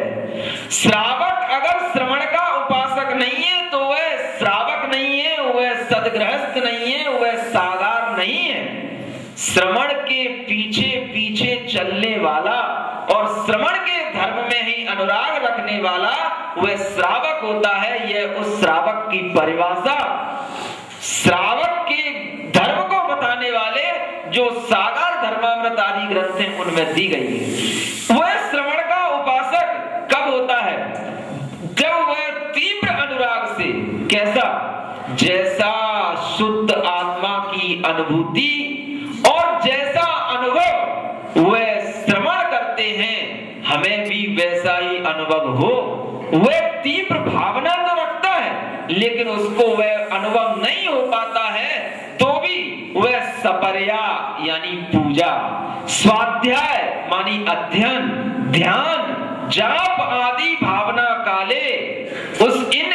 श्रावक अगर श्रवण का उपासक नहीं है तो वह श्रावक नहीं है, वह सदगृहस्थ नहीं है, वह सागार नहीं है। श्रवण के पीछे पीछे चलने वाला और श्रवण के धर्म में ही अनुराग रखने वाला वह श्रावक होता है। यह उस श्रावक की परिभाषा श्रावक के धर्म को बताने वाले जो सागर धर्मामृत आदि ग्रंथ हैं उनमें दी गई है। वह श्रवण का उपासक कब होता है? जब वह तीव्र अनुराग से, कैसा? जैसा शुद्ध आत्मा की अनुभूति और जैसा अनुभव वह श्रवण करते हैं हमें भी वैसा ही अनुभव हो। वह तीव्र भावना तो रखता है लेकिन उसको वह अनुभव नहीं हो पाता है, तो भी वह सपर्या यानी पूजा, स्वाध्याय मानी अध्ययन, ध्यान, जाप आदि भावना काले उस इन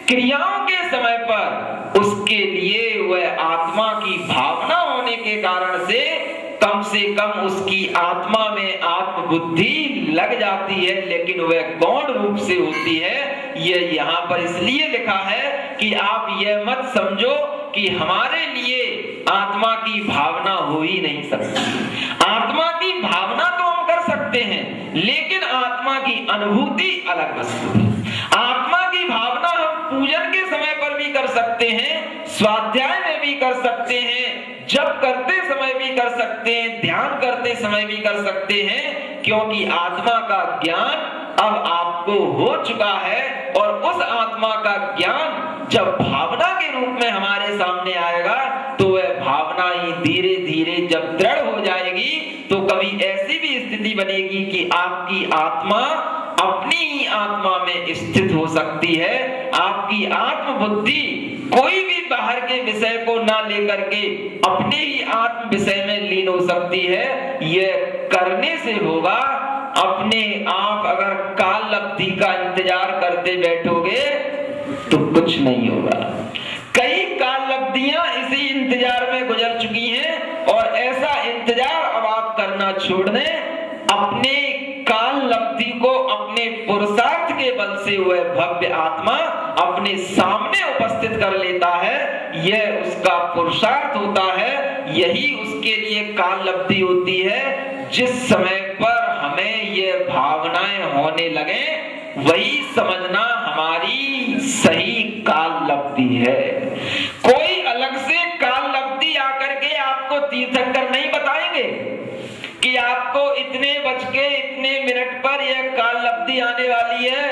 क्रियाओं के समय पर उसके लिए वह आत्मा की भावना होने के कारण से कम उसकी आत्मा में आत्मबुद्धि लग जाती है, लेकिन वह गौण रूप से होती है। यह यहाँ पर इसलिए लिखा है कि आप यह मत समझो कि हमारे लिए आत्मा की भावना हो ही नहीं सकती। आत्मा की भावना तो हम कर सकते हैं लेकिन आत्मा की अनुभूति अलग वस्तु है। आत्मा की भावना हम पूजन के समय पर भी कर सकते हैं, स्वाध्याय में भी कर सकते हैं, जप करते समय भी कर सकते हैं, ध्यान करते समय भी कर सकते हैं, क्योंकि आत्मा का ज्ञान अब आपको हो चुका है। और उस आत्मा का ज्ञान जब भावना के रूप में हमारे सामने आएगा तो वह भावना ही धीरे धीरे जब दृढ़ हो जाएगी तो कभी ऐसी भी स्थिति बनेगी कि आपकी आत्मा अपनी ही आत्मा में स्थित हो सकती है। आपकी आत्मबुद्धि कोई भी बाहर के विषय को ना लेकर के अपने ही आत्म विषय में लीन हो सकती है। यह करने से होगा। अपने आप अगर काल लब्धि का इंतजार करते बैठोगे तो कुछ नहीं होगा। कई काल लब्धियां इसी इंतजार में गुजर चुकी हैं और ऐसा इंतजार अब आप करना छोड़ दें। अपने काल लब्धि को अपने पुरुषार्थ के बल से वह भव्य आत्मा अपने सामने उपस्थित कर लेता है। यह उसका पुरुषार्थ होता है, यही उसके लिए काल लब्धि होती है। जिस समय पर हमें ये भावनाएं होने लगे वही समझना हमारी सही काल लब्धि है। कोई अलग से काल लब्धि आकर के आपको तीर्थंकर नहीं बताएंगे कि आपको इतने बज के इतने मिनट पर यह काल लब्धि आने वाली है,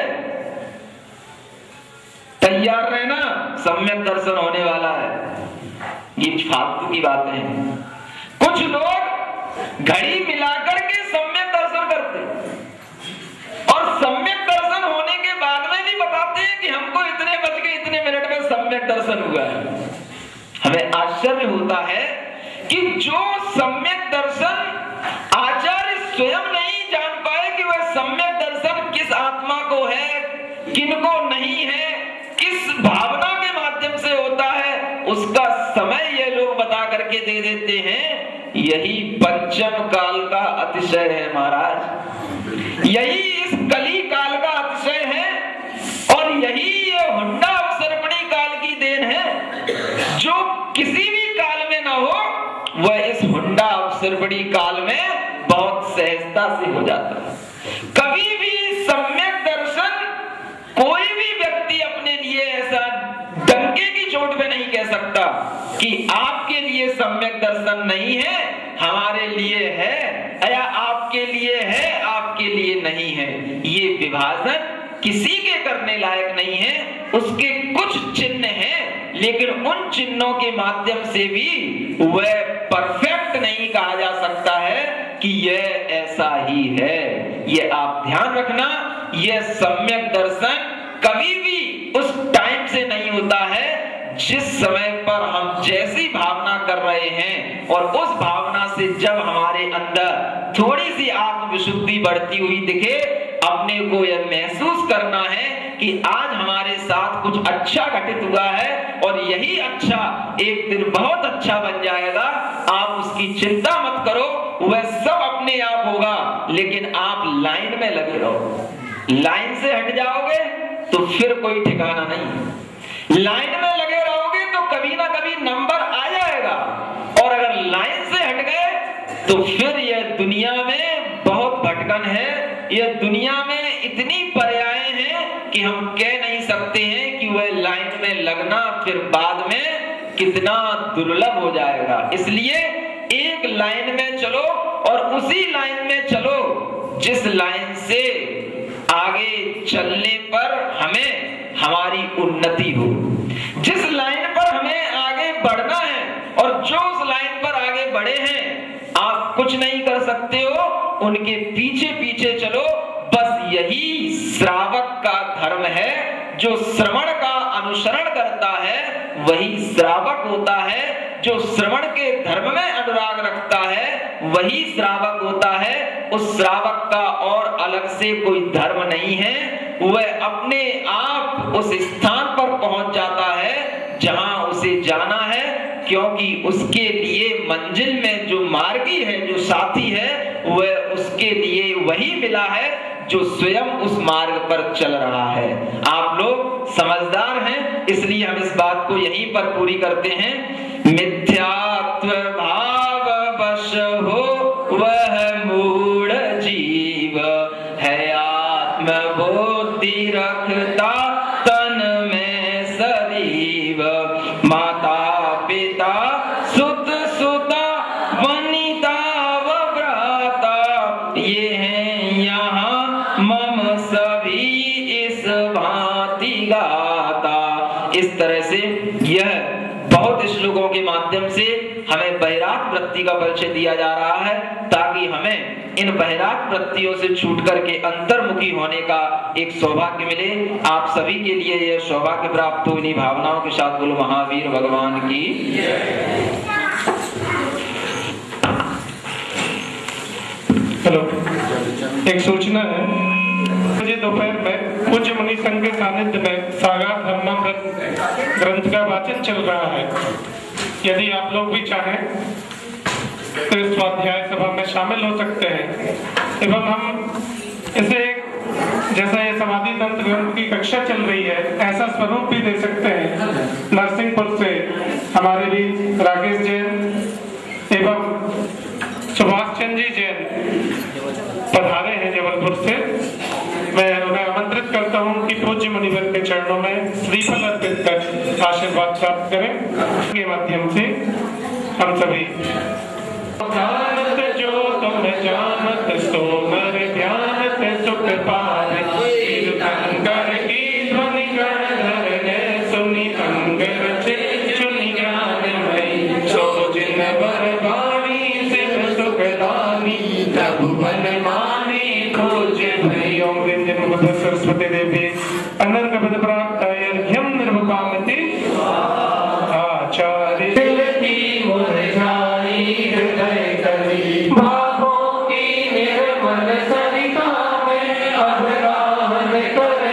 तैयार रहना, सम्यक दर्शन होने वाला है। ये फालतू की बातें हैं। कुछ लोग घड़ी मिलाकर के सम्यक दर्शन करते और सम्यक दर्शन होने के बाद में भी बताते हैं कि हमको इतने बज के इतने मिनट में सम्यक दर्शन हुआ है। हमें आश्चर्य होता है कि जो सम्यक दर्शन आचार्य स्वयं नहीं जान पाए कि वह सम्यक दर्शन किस आत्मा को है, किनको नहीं है, किस भावना के माध्यम से होता है, उसका समय ये लोग बता करके दे देते हैं। यही पंचम काल का अतिशय है महाराज, यही इस कली काल का अतिशय है और यही ये हुंडा अवसर्पणी काल की देन है। जो किसी भी काल में ना हो वह इस हुंडा अवसर्पणी काल में बहुत सहजता से हो जाता है। कभी भी सम्यक दर्शन कोई भी व्यक्ति अपने लिए ऐसा डंके की चोट पे नहीं कह सकता कि आपके लिए सम्यक दर्शन नहीं है, हमारे लिए है, या आपके लिए है, आपके लिए नहीं है। ये विभाजन किसी के करने लायक नहीं है। उसके कुछ चिन्ह हैं लेकिन उन चिन्हों के माध्यम से भी वह परफेक्ट नहीं कहा जा सकता है कि यह ऐसा ही है। यह आप ध्यान रखना, यह सम्यक दर्शन कभी भी उस टाइम से नहीं होता है जिस समय पर हम जैसी भावना कर रहे हैं और उस भावना से जब हमारे अंदर थोड़ी सी आत्मविशुद्धि बढ़ती हुई दिखे, अपने को यह महसूस करना है कि आज हमारे साथ कुछ अच्छा घटित हुआ है और यही अच्छा एक दिन बहुत अच्छा बन जाएगा। आप उसकी चिंता मत करो, वह सब अपने आप होगा, लेकिन आप लाइन में लगे रहो। लाइन से हट जाओगे तो फिर कोई ठिकाना नहीं। लाइन में लगे रहोगे तो कभी ना कभी नंबर आ जाएगा और अगर लाइन से हट गए तो फिर यह दुनिया में बहुत भटका चिंतन है, यह दुनिया में इतनी पर्याय हैं कि हम कह नहीं सकते हैं कि वह लाइन में लगना फिर बाद में कितना दुर्लभ हो जाएगा। इसलिए एक लाइन में चलो और उसी लाइन में चलो जिस लाइन से आगे चलने पर हमें हमारी उन्नति हो, जिस लाइन पर हमें आगे बढ़ना है और जो उस लाइन पर आगे बढ़े हैं आप कुछ नहीं कर सकते हो, उनके पीछे पीछे चलो। बस यही श्रावक का धर्म है। जो श्रवण का अनुसरण करता है वही श्रावक होता है। जो श्रवण के धर्म में अनुराग रखता है वही श्रावक होता है। उस श्रावक का और अलग से कोई धर्म नहीं है। वह अपने आप उस स्थान पर पहुंच जाता है जहां उसे जाना है, क्योंकि उसके लिए मंजिल में जो मार्गी है, जो साथी है, वह उसके लिए वही मिला है जो स्वयं उस मार्ग पर चल रहा है। आप लोग समझदार हैं, इसलिए हम इस बात को यहीं पर पूरी करते हैं। मिथ्यात्व भाव वश हो वह मूढ़ जीव है, आत्म बुद्धि रखता तन में सदैव। माता पिता सुत सुता वनिता व भ्राता, ये हैं यहाँ मम सभी इस भांति गाता। इस तरह से यह बहुत श्लोकों के माध्यम से हमें बहिराग वृत्ति का परिचय दिया जा रहा है, ताकि हमें इन बहिराग वृत्तियों से छूट करके अंतर्मुखी होने का एक सौभाग्य मिले। आप सभी के लिए यह सौभाग्य प्राप्त हो। इन्हीं भावनाओं के साथ बोलो महावीर भगवान की। हेलो, एक सूचना है, मुझे दोपहर में पूज्य मुनि संघ के सानिध्य में सागार धर्मामृत ग्रंथ का वाचन चल रहा है। यदि आप लोग भी चाहें तो इस स्वाध्याय सभा में शामिल हो सकते हैं एवं हम इसे जैसा ये समाधि तंत्र ग्रंथ की कक्षा चल रही है ऐसा स्वरूप भी दे सकते हैं। नरसिंहपुर से हमारे भी राकेश जैन एवं सुभाष चंद्र जी जैन पधारे हैं जबलपुर से। मैं उन्हें आमंत्रित करता हूं कि पूज्य मुनिवर के चरणों में श्रीफल अर्पित कर आशीर्वाद प्राप्त करें। के माध्यम से हम सभी जानत जो तुम जानत सो नर ध्यानत सुख पावे, तीर्थंकर की ध्वनि गणधरने सुनि अंग रचे चुनि ज्ञानमयी, सो जिन वर वाणी सिर सुख दानी प्रभु मन माने खोज भई। ओम ह्रीं जन बुद्ध सरस्वती देवी अनर्घ पद प्राप्त अर्घ्यम निर्वकामति आचार्य तिलकी मुरझाई हृदय कली, भावों की निर्मल सरिता में अवगाहन कर।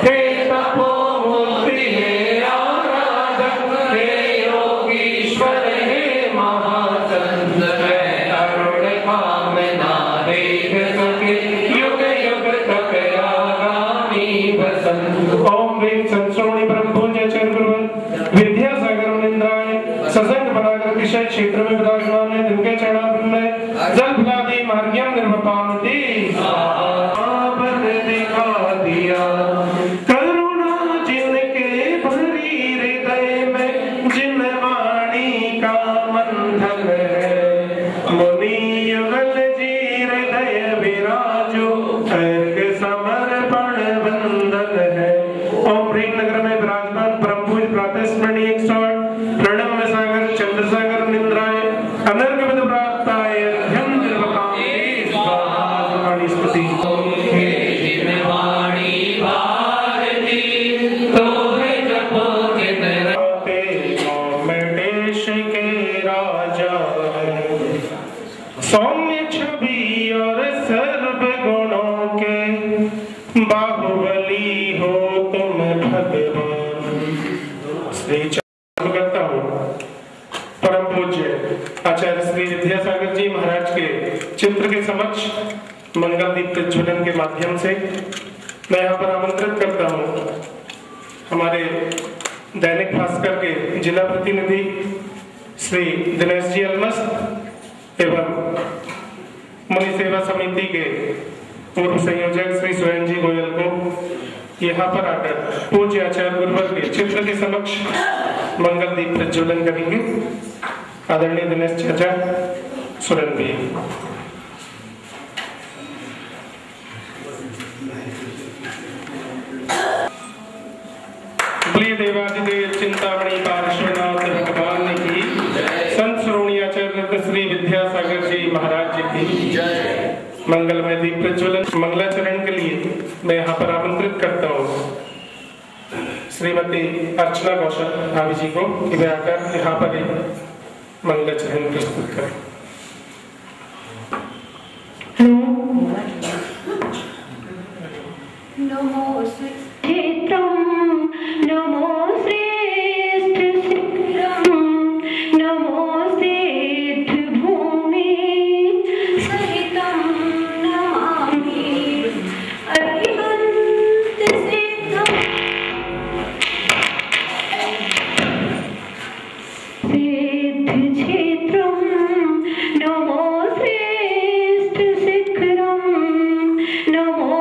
हे तपोमूर्ति हे आराधक, हे योगीश्वर हे महाचंद्र, हे अरुण कामना देख सके युग युग तक आगामी बसंत। ओम ह्रीं संश्रोणी परम पूज्य चंद्रवत विद्यासागर निंद्राय सत्संग बनाकर विषय क्षेत्र में विराजमान है। जिनके चरणारविंद में जल फलादि मार्ग्यम निर्वपामति आपने दिखा दिया, करुणा जिनके भरी हृदय में, जिन वाणी का मंथन है, मुनि युगल जी हृदय विराजो, अर्घ समर्पण वंदन है। ओम ह्रीं नगर में विराजमान परम पूज्य प्रातः स्मरणीय 108 प्रणव में सागर चंद्रसागर निंद्राय अनर्घ पद प्राप्ताय अर्घ्यम निर्वकामति स्वाहा। वाणी स्तुति वाणी भारती तोहे जपोगे नराते, मैं देश के राजा सौम्य छवि और सर्व गुणों के, बाहुबली हो तुम भगवान। श्री करता हूँ परम पूज्य आचार्य श्री विद्यासागर जी महाराज के चित्र के समक्ष मंगल दीप प्रज्वलन के माध्यम से मैं यहाँ पर आमंत्रित करता हूँ हमारे दैनिक भास्कर के जिला प्रतिनिधि श्री दिनेश जी अलमस्त एवं मुनि सेवा समिति के पूर्व संयोजक श्री स्वयं जी गोयल को यहाँ पर आकर पूज्य आचार्य गुरुवर के चित्र के समक्ष मंगल दीप प्रज्वलन करेंगे। आदरणीय दिनेश चाचा सुरन भी। बोलिए देवादिदेव चिंतामणि पार्श्वनाथ भगवान की, संत श्रोणी आचार्य श्री विद्यासागर जी महाराज जी की जय। मंगलमय दीप प्रज्वलन मंगलाचरण के लिए मैं यहाँ पर आमंत्रित करता हूँ श्रीमती अर्चना कौशल भाभी जी को कि वे आकर यहाँ पर मंगलाचरण प्रस्तुत करें। नमो क्षेत्रम नमो श्रेष्ठ शिखरम नमो श्रेष्ठ भूमि सहितम नमामि अरिहंत सिद्धम सिद्ध क्षेत्रम नमो श्रेष्ठ शिखरम नमो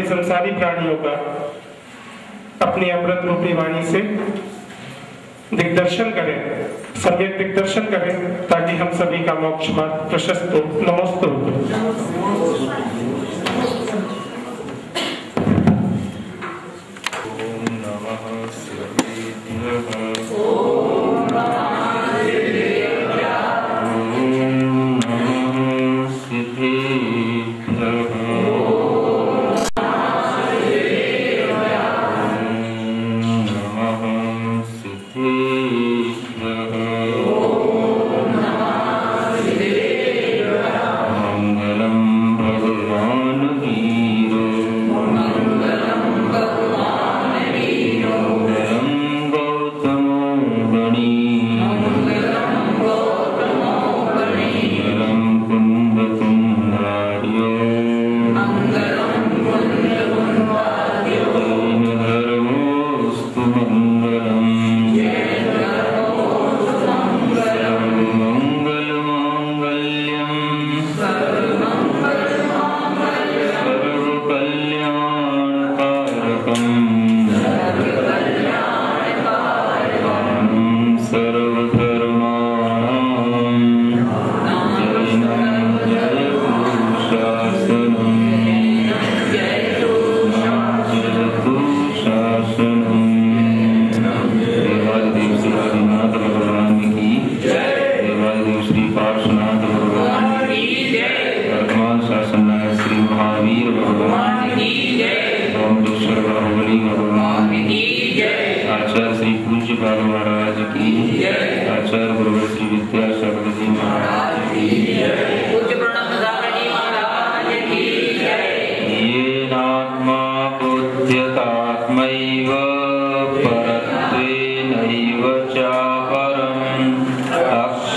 संसारी प्राणियों का अपनी अमृत रूपी वाणी से दिग्दर्शन करें, सम्यक दिग्दर्शन करें ताकि हम सभी का मोक्ष मार्ग प्रशस्त हो। नमोस्तु। मंगल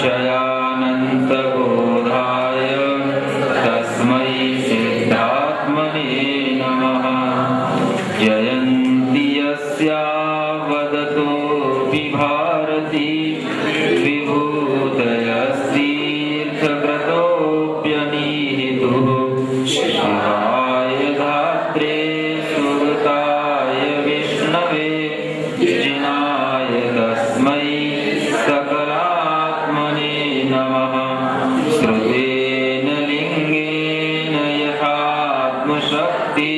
क्षयानन्तबोधाय तस्मै सिद्धात्मने नमः। जयन्ति यस्या वदतो विभारती विभूतयस्तीर्थकृतोऽप्यनिहितुः। शिवाय धात्रे सुगताय विष्णवे जिनाय तस्मै सकलात्मने नमः। श्रुतेन लिङ्गेन यथात्मशक्ति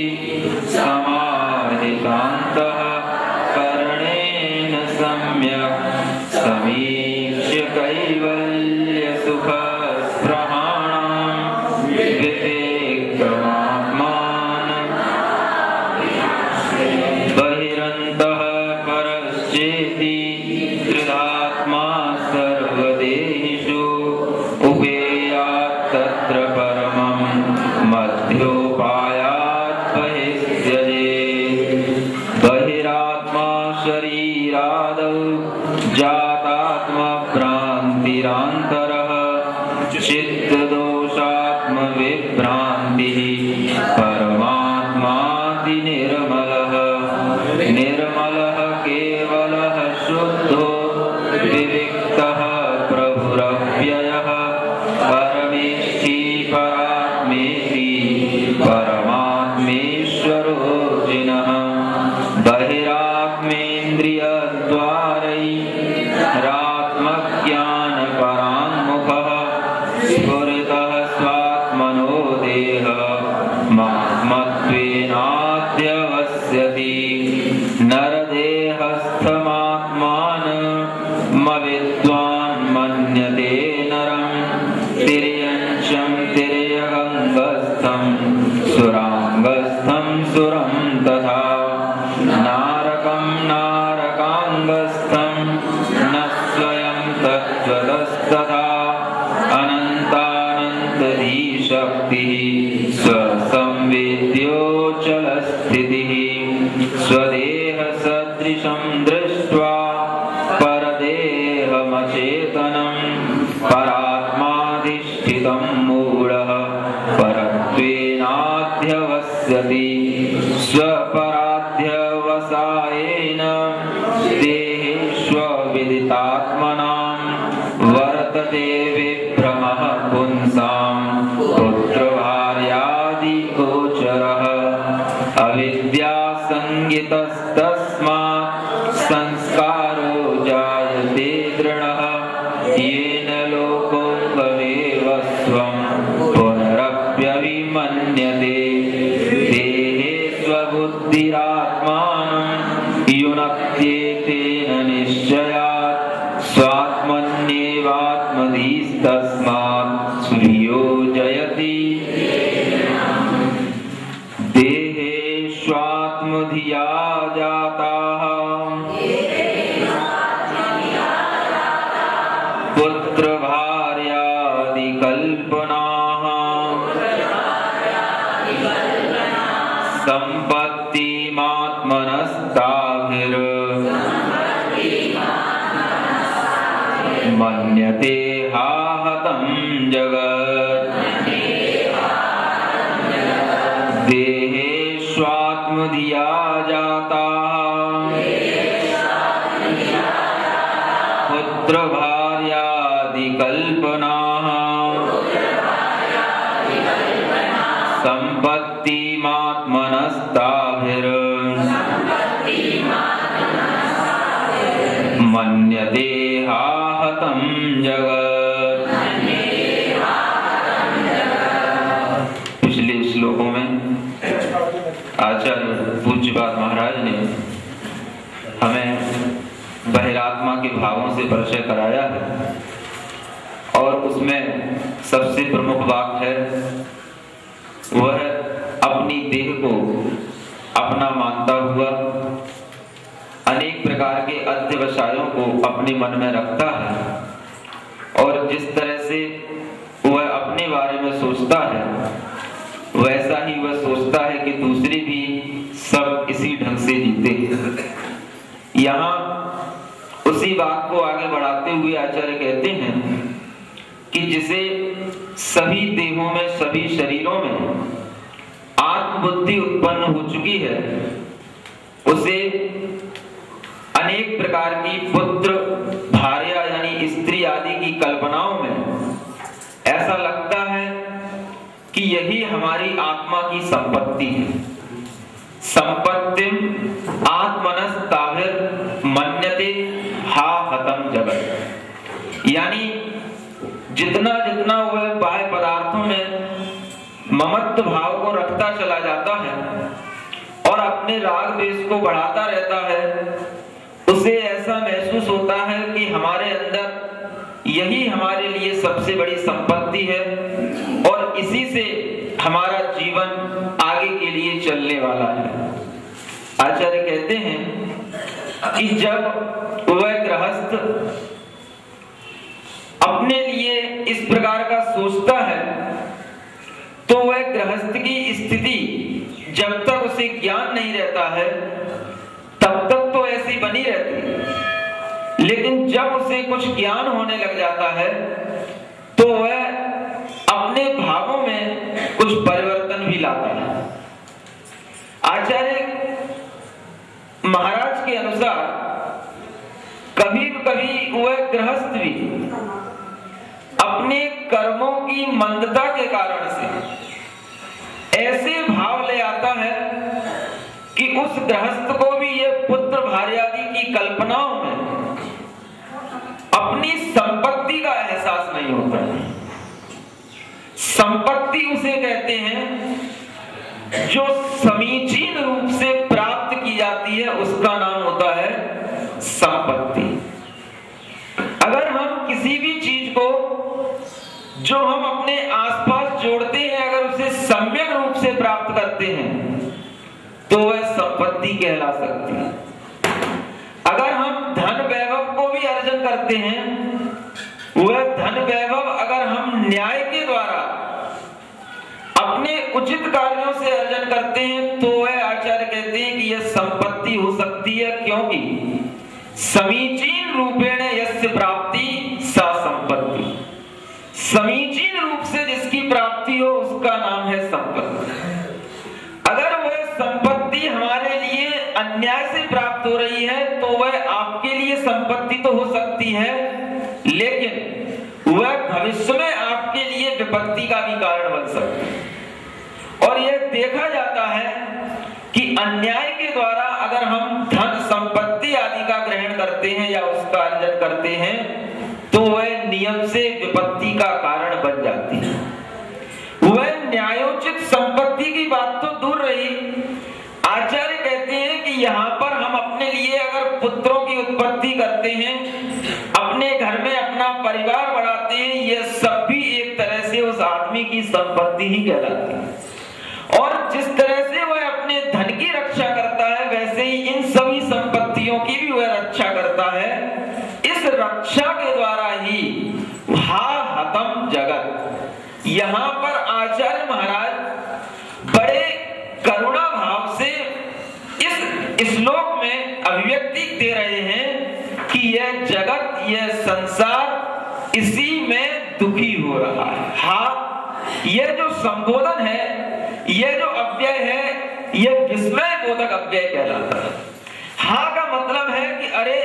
समाहितान्तः करणेन सम्यक् समीक्ष्य कैवल्यसुखस्पृहाणां विवेकमात्मानं बहिरन्तः परश्चेति त्रिधात्मा सर्वदेहिषु उभेयात् तत्र परमं मध्योपायात् बहिस्त्यजेत्। बहिरात्मा शरीरादौ जातात्मभ्रान्तिरान्तरः चित्तदोषात्मविभ्रान्तिः परमात्माति निर्मलः। निर्मलः केवलः शुद्धो विविक्तः प्रभुरव्ययः परमेष्ठी परात्मेति परमात्मेश्वरो जिनः। बहिरात्मेन्द्रियद्वारैरात्मज्ञानपराङ्मुखः स्फुरितः स्वात्मनो देह मात्मत्वेनाध्यवस्यति। नरदेहस्थमात्मानमविद्वान् मन्यते नरं तिर्यञ्चं तिर्यगङ्गस्थं सुराङ्गस्थं सुरं तथा। नारकं नारकाङ्गस्थं न स्वयं तद्वतस्तथा। अनन्तानन्तधीशक्तिः स्वसंवेद्योऽचलस्थितिः। स्वदेहसदृशं दृष्ट्वा परदेहमचेतनं परात्माधिष्ठितं मूढः परत्वेनाध्यवस्यति। स्वपराध्यवसायेन देहेष्वविदितात्मनां वर्तते विभ्रमः पुंसां पुत्रभार्यादिगोचरः। अविद्यासंगितस्तस्मात् संस्कारो जायते दृढः। येन लोकोऽङ्गमेव स्वं पुनरप्यविमन्यते। देहे स्वबुद्धिरात्मानं युनक्त्येतेन निश्चयात् स्वात्मन्येवात्मधीस्तस्मात् वियोजयति। देहेष्वात्मधिया जाताः पुत्रभार्यादिकल्पनाः सम्पत्तिमात्मनस्ताभिर्मन्यते हाहतं जगत्। देहेष्वात्मधिया जाताः पुत्रभार्यादिकल्पनाः सम्पत्तिमात्मनस्ताभिर्मन्यते हाहतं जगत्। पिछले श्लोकों में आचार्य पूज्यपाद महाराज ने हमें बहिरात्मा के भावों से परिचय कराया है और उसमें सबसे प्रमुख बात है वह अपनी देह को अपना मानता हुआ अनेक प्रकार के अध्यवसायों को अपने मन में रखता है और जिस तरह से वह अपने बारे में सोचता है वैसा ही वह सोचता है कि दूसरे भी सब इसी ढंग से जीते हैं। यहाँ उसी बात को आगे बढ़ाते हुए आचार्य कहते हैं जिसे सभी देहों में, सभी शरीरों में आत्मबुद्धि उत्पन्न हो चुकी है, उसे अनेक प्रकार की पुत्र, भार्या यानी स्त्री आदि की कल्पनाओं में ऐसा लगता है कि यही हमारी आत्मा की संपत्ति है। संपत्तिम आत्मनस्ताभिर मन्यते हा हतम जगत। यानी जितना जितना वह बाह्य पदार्थों में ममत्व भाव को रखता चला जाता है और अपने राग द्वेष को बढ़ाता रहता है, उसे ऐसा महसूस होता है कि हमारे अंदर यही हमारे लिए सबसे बड़ी संपत्ति है और इसी से हमारा जीवन आगे के लिए चलने वाला है। आचार्य कहते हैं कि जब वह गृहस्थ अपने लिए इस प्रकार का सोचता है तो वह गृहस्थ की स्थिति जब तक उसे ज्ञान नहीं रहता है तब तक तो ऐसी बनी रहती है, लेकिन जब उसे कुछ ज्ञान होने लग जाता है तो वह अपने भावों में कुछ परिवर्तन भी लाता है। आचार्य महाराज के अनुसार कभी कभी वह गृहस्थ भी अपने कर्मों की मंदता के कारण से ऐसे भाव ले आता है कि उस गृहस्थ को भी ये पुत्र भार्यादि की कल्पनाओं में अपनी संपत्ति का एहसास नहीं होता है। संपत्ति उसे कहते हैं जो समीचीन रूप से प्राप्त की जाती है, उसका नाम होता है संपत्ति। अगर हम किसी भी चीज को जो हम अपने आसपास जोड़ते हैं, अगर उसे सम्यक रूप से प्राप्त करते हैं तो वह संपत्ति कहला सकती है। अगर हम धन वैभव को भी अर्जन करते हैं, वह धन वैभव अगर हम न्याय के द्वारा अपने उचित कार्यों से अर्जन करते हैं तो वह आचार्य कहते हैं कि यह संपत्ति हो सकती है, क्योंकि समीचीन रूपेण यस्य प्राप्ति सा संपत्ति। समीचीन रूप से जिसकी प्राप्ति हो उसका नाम है संपत्ति। अगर वह संपत्ति हमारे लिए अन्याय से प्राप्त हो रही है तो वह आपके लिए संपत्ति तो हो सकती है, लेकिन वह भविष्य में आपके लिए विपत्ति का भी कारण बन सकती है। और यह देखा जाता है कि अन्याय के द्वारा अगर हम धन संपत्ति आदि का ग्रहण करते हैं या उसका अर्जन करते हैं तो वह नियम से विपत्ति का कारण बन जाती है। वह न्यायोचित संपत्ति की बात तो दूर रही, आचार्य कहते हैं कि यहाँ पर हम अपने लिए अगर पुत्रों की उत्पत्ति करते हैं, अपने घर में अपना परिवार बढ़ाते हैं, यह सब भी एक तरह से उस आदमी की संपत्ति ही कहलाती है। और जिस तरह से वह अपने धन की रक्षा करता है, वैसे ही इन सभी संपत्तियों की भी वह रक्षा करता है। इस रक्षा के द्वारा ही हा हतम जगत। यहाँ पर आचार्य महाराज बड़े करुणा भाव से इस श्लोक में अभिव्यक्ति दे रहे हैं कि यह जगत, यह संसार इसी में दुखी हो रहा है। हा, यह जो संबोधन है, यह जो अव्यय है, यह विस्मय बोधक अव्यय कहलाता है। हा का मतलब है कि अरे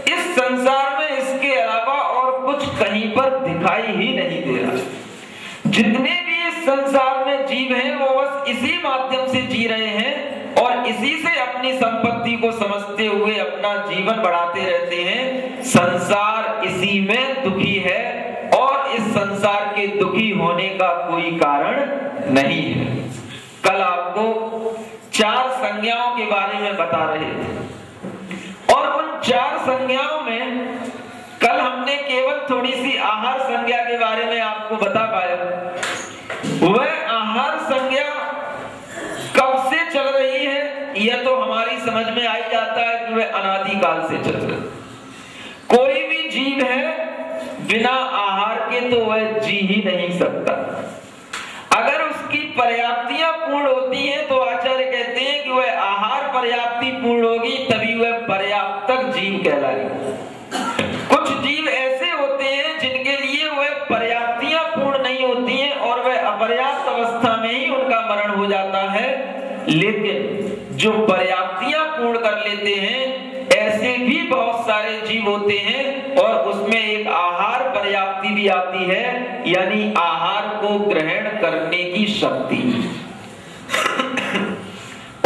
इस संसार में इसके अलावा और कुछ कहीं पर दिखाई ही नहीं दे रहा। जितने भी इस संसार में जीव हैं वो बस इसी माध्यम से जी रहे हैं और इसी से अपनी संपत्ति को समझते हुए अपना जीवन बढ़ाते रहते हैं। संसार इसी में दुखी है और इस संसार के दुखी होने का कोई कारण नहीं है। कल आपको 4 संज्ञाओं के बारे में बता रहे थे और उन 4 संज्ञाओं में कल हमने केवल थोड़ी सी आहार संज्ञा के बारे में आपको बता पाया। वह आहार संज्ञा कब से चल रही है यह तो हमारी समझ में आ ही जाता है कि वह अनादिकाल से चल रही है। कोई भी जीव है बिना आहार के तो वह जी ही नहीं सकता। अगर उसकी पर्याप्तियां पूर्ण होती हैं तो आचार्य कहते हैं कि वह आहार पर्याप्ति पूर्ण होगी तभी वह पर्याप्तक जीव कहलाएगा। कुछ जीव ऐसे होते हैं जिनके लिए वह पर्याप्त अपर्याप्त अवस्था में ही उनका मरण हो जाता है। लेकिन जो पर्याप्तियां पूर्ण कर लेते हैं ऐसे भी बहुत सारे जीव होते हैं, और उसमें एक आहार पर्याप्ति भी आती है, यानी आहार को ग्रहण करने की शक्ति।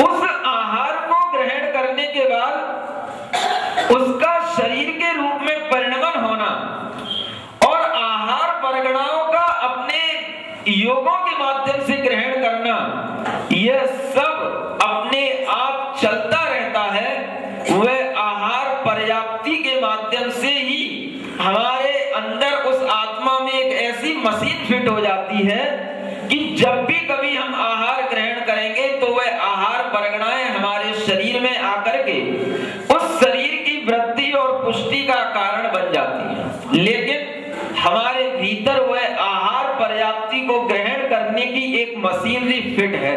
उस आहार को ग्रहण करने के बाद उसका शरीर के रूप में परिणमन होना और आहार परगणाओं का अपने योगों के माध्यम से ग्रहण करना, यह सब अपने आप चलता रहता है। वह आहार पर्याप्ति के माध्यम से ही हमारे अंदर उस आत्मा में एक ऐसी मशीन फिट हो जाती है कि जब भी कभी हम आहार ग्रहण करेंगे तो वह आहार परगणाएं हमारे शरीर में आकर के उस शरीर की वृद्धि और पुष्टि का कारण बन जाती है। लेकिन हमारे भीतर वह आहार पर्याप्ति को ग्रहण करने की एक मशीनरी फिट है,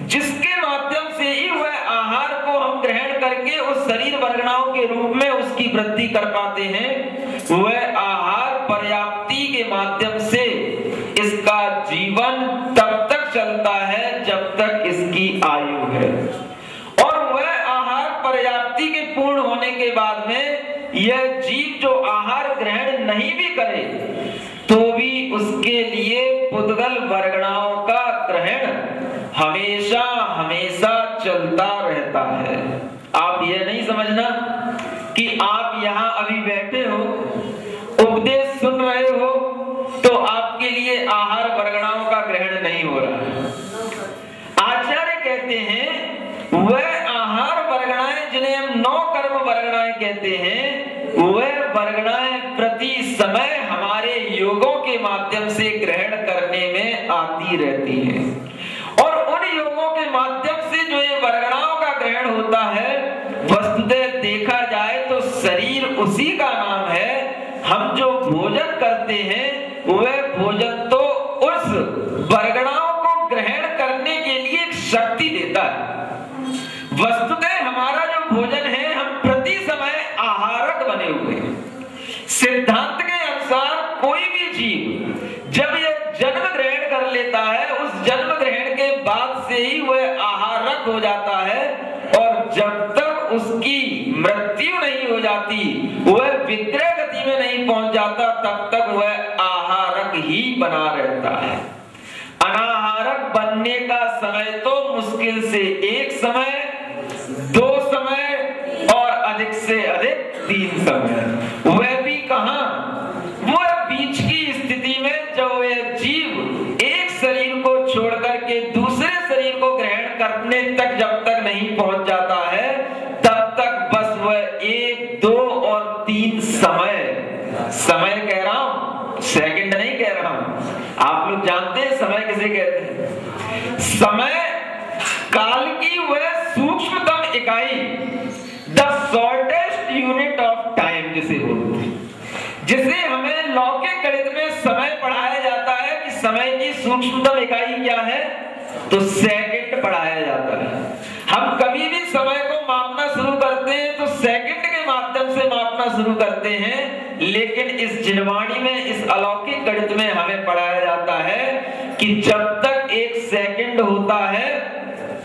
जिसके माध्यम से ही वह आहार को हम ग्रहण करके उस शरीर वर्गणाओं के रूप में उसकी वृद्धि कर पाते हैं। वह आहार पर्याप्ति के माध्यम से इसका जीवन तब तक चलता है जब तक इसकी आयु है, और वह आहार पर्याप्ति के पूर्ण होने के बाद में यह जीव जो आहार ग्रहण नहीं भी करे तो भी उसके लिए पुद्गल वर्गणाओं का ग्रहण हमेशा हमेशा चलता रहता है। आप यह नहीं समझना कि आप यहाँ अभी बैठे हो, उपदेश सुन रहे हो, तो आपके लिए आहार वर्गणाओं का ग्रहण नहीं हो रहा है। आचार्य कहते हैं वह आहार वर्गणाएं जिन्हें हम 9 कर्म वर्गणाएं कहते हैं, वह वर्गणाएं प्रति समय हमारे योगों के माध्यम से ग्रहण करने में आती रहती हैं, और उन योगों के माध्यम से जो ये वर्गणाओं का ग्रहण होता है, वस्तुतः देखा जाए तो शरीर उसी का नाम है। हम जो भोजन करते हैं वह भोजन तो उस वर्गणाओं को ग्रहण करने के लिए एक शक्ति देता है। वस्तुतः हमारा जो भोजन है, हम प्रति समय आहारक बने हुए हैं। सिद्धांत के अनुसार कोई भी जीव जब यह जन्म ग्रहण कर लेता है, उस जन्म ग्रहण के बाद से ही वह आहारक हो जाता है, और जब तक उसकी मृत्यु नहीं हो जाती, वह विक्रय गति में नहीं पहुंच जाता, तब तक वह आहारक ही बना रहता है। अनाहारक बनने का समय तो मुश्किल से 1 समय, 2 समय और अधिक से अधिक 3 समय। वह भी कहां? वह बीच की स्थिति में जब वह जीव एक शरीर को छोड़ करके दूसरे शरीर को ग्रहण करने तक जब तक नहीं पहुंच जाता है, तब तक बस वह 1, 2 और 3 समय कह रहा हूं, सेकंड नहीं कह रहा हूं। आप लोग जानते हैं समय किसे कहते हैं? समय काल की वह सूक्ष्मतम इकाई, the shortest unit of time जिसे बोलते हैं, जिसे हमें लौकिक गणित में समय पढ़ाया जाता है कि समय की सूक्ष्मतम इकाई क्या है, तो सेकंड पढ़ाया जाता है। हम कभी भी समय को मापना शुरू करते हैं तो सेकंड के माध्यम से मापना शुरू करते हैं, लेकिन इस जिनवाणी में, इस अलौकिक गणित में हमें पढ़ाया जाता है कि जब तक 1 सेकंड होता है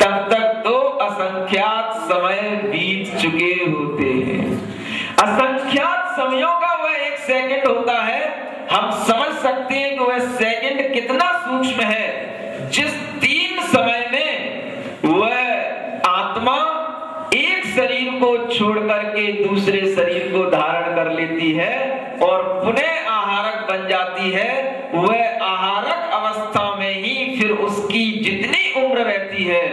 तब तक तो असंख्यात समय बीत चुके होते हैं। असंख्यात समयों का वह 1 सेकंड होता है। हम समझ सकते हैं कि वह सेकंड कितना सूक्ष्म है, जिस 3 समय में वह आत्मा एक शरीर को छोड़ करके दूसरे शरीर को धारण कर लेती है और पुनः आहारक बन जाती है। वह आहारक अवस्था में ही फिर उसकी जितनी उम्र रहती है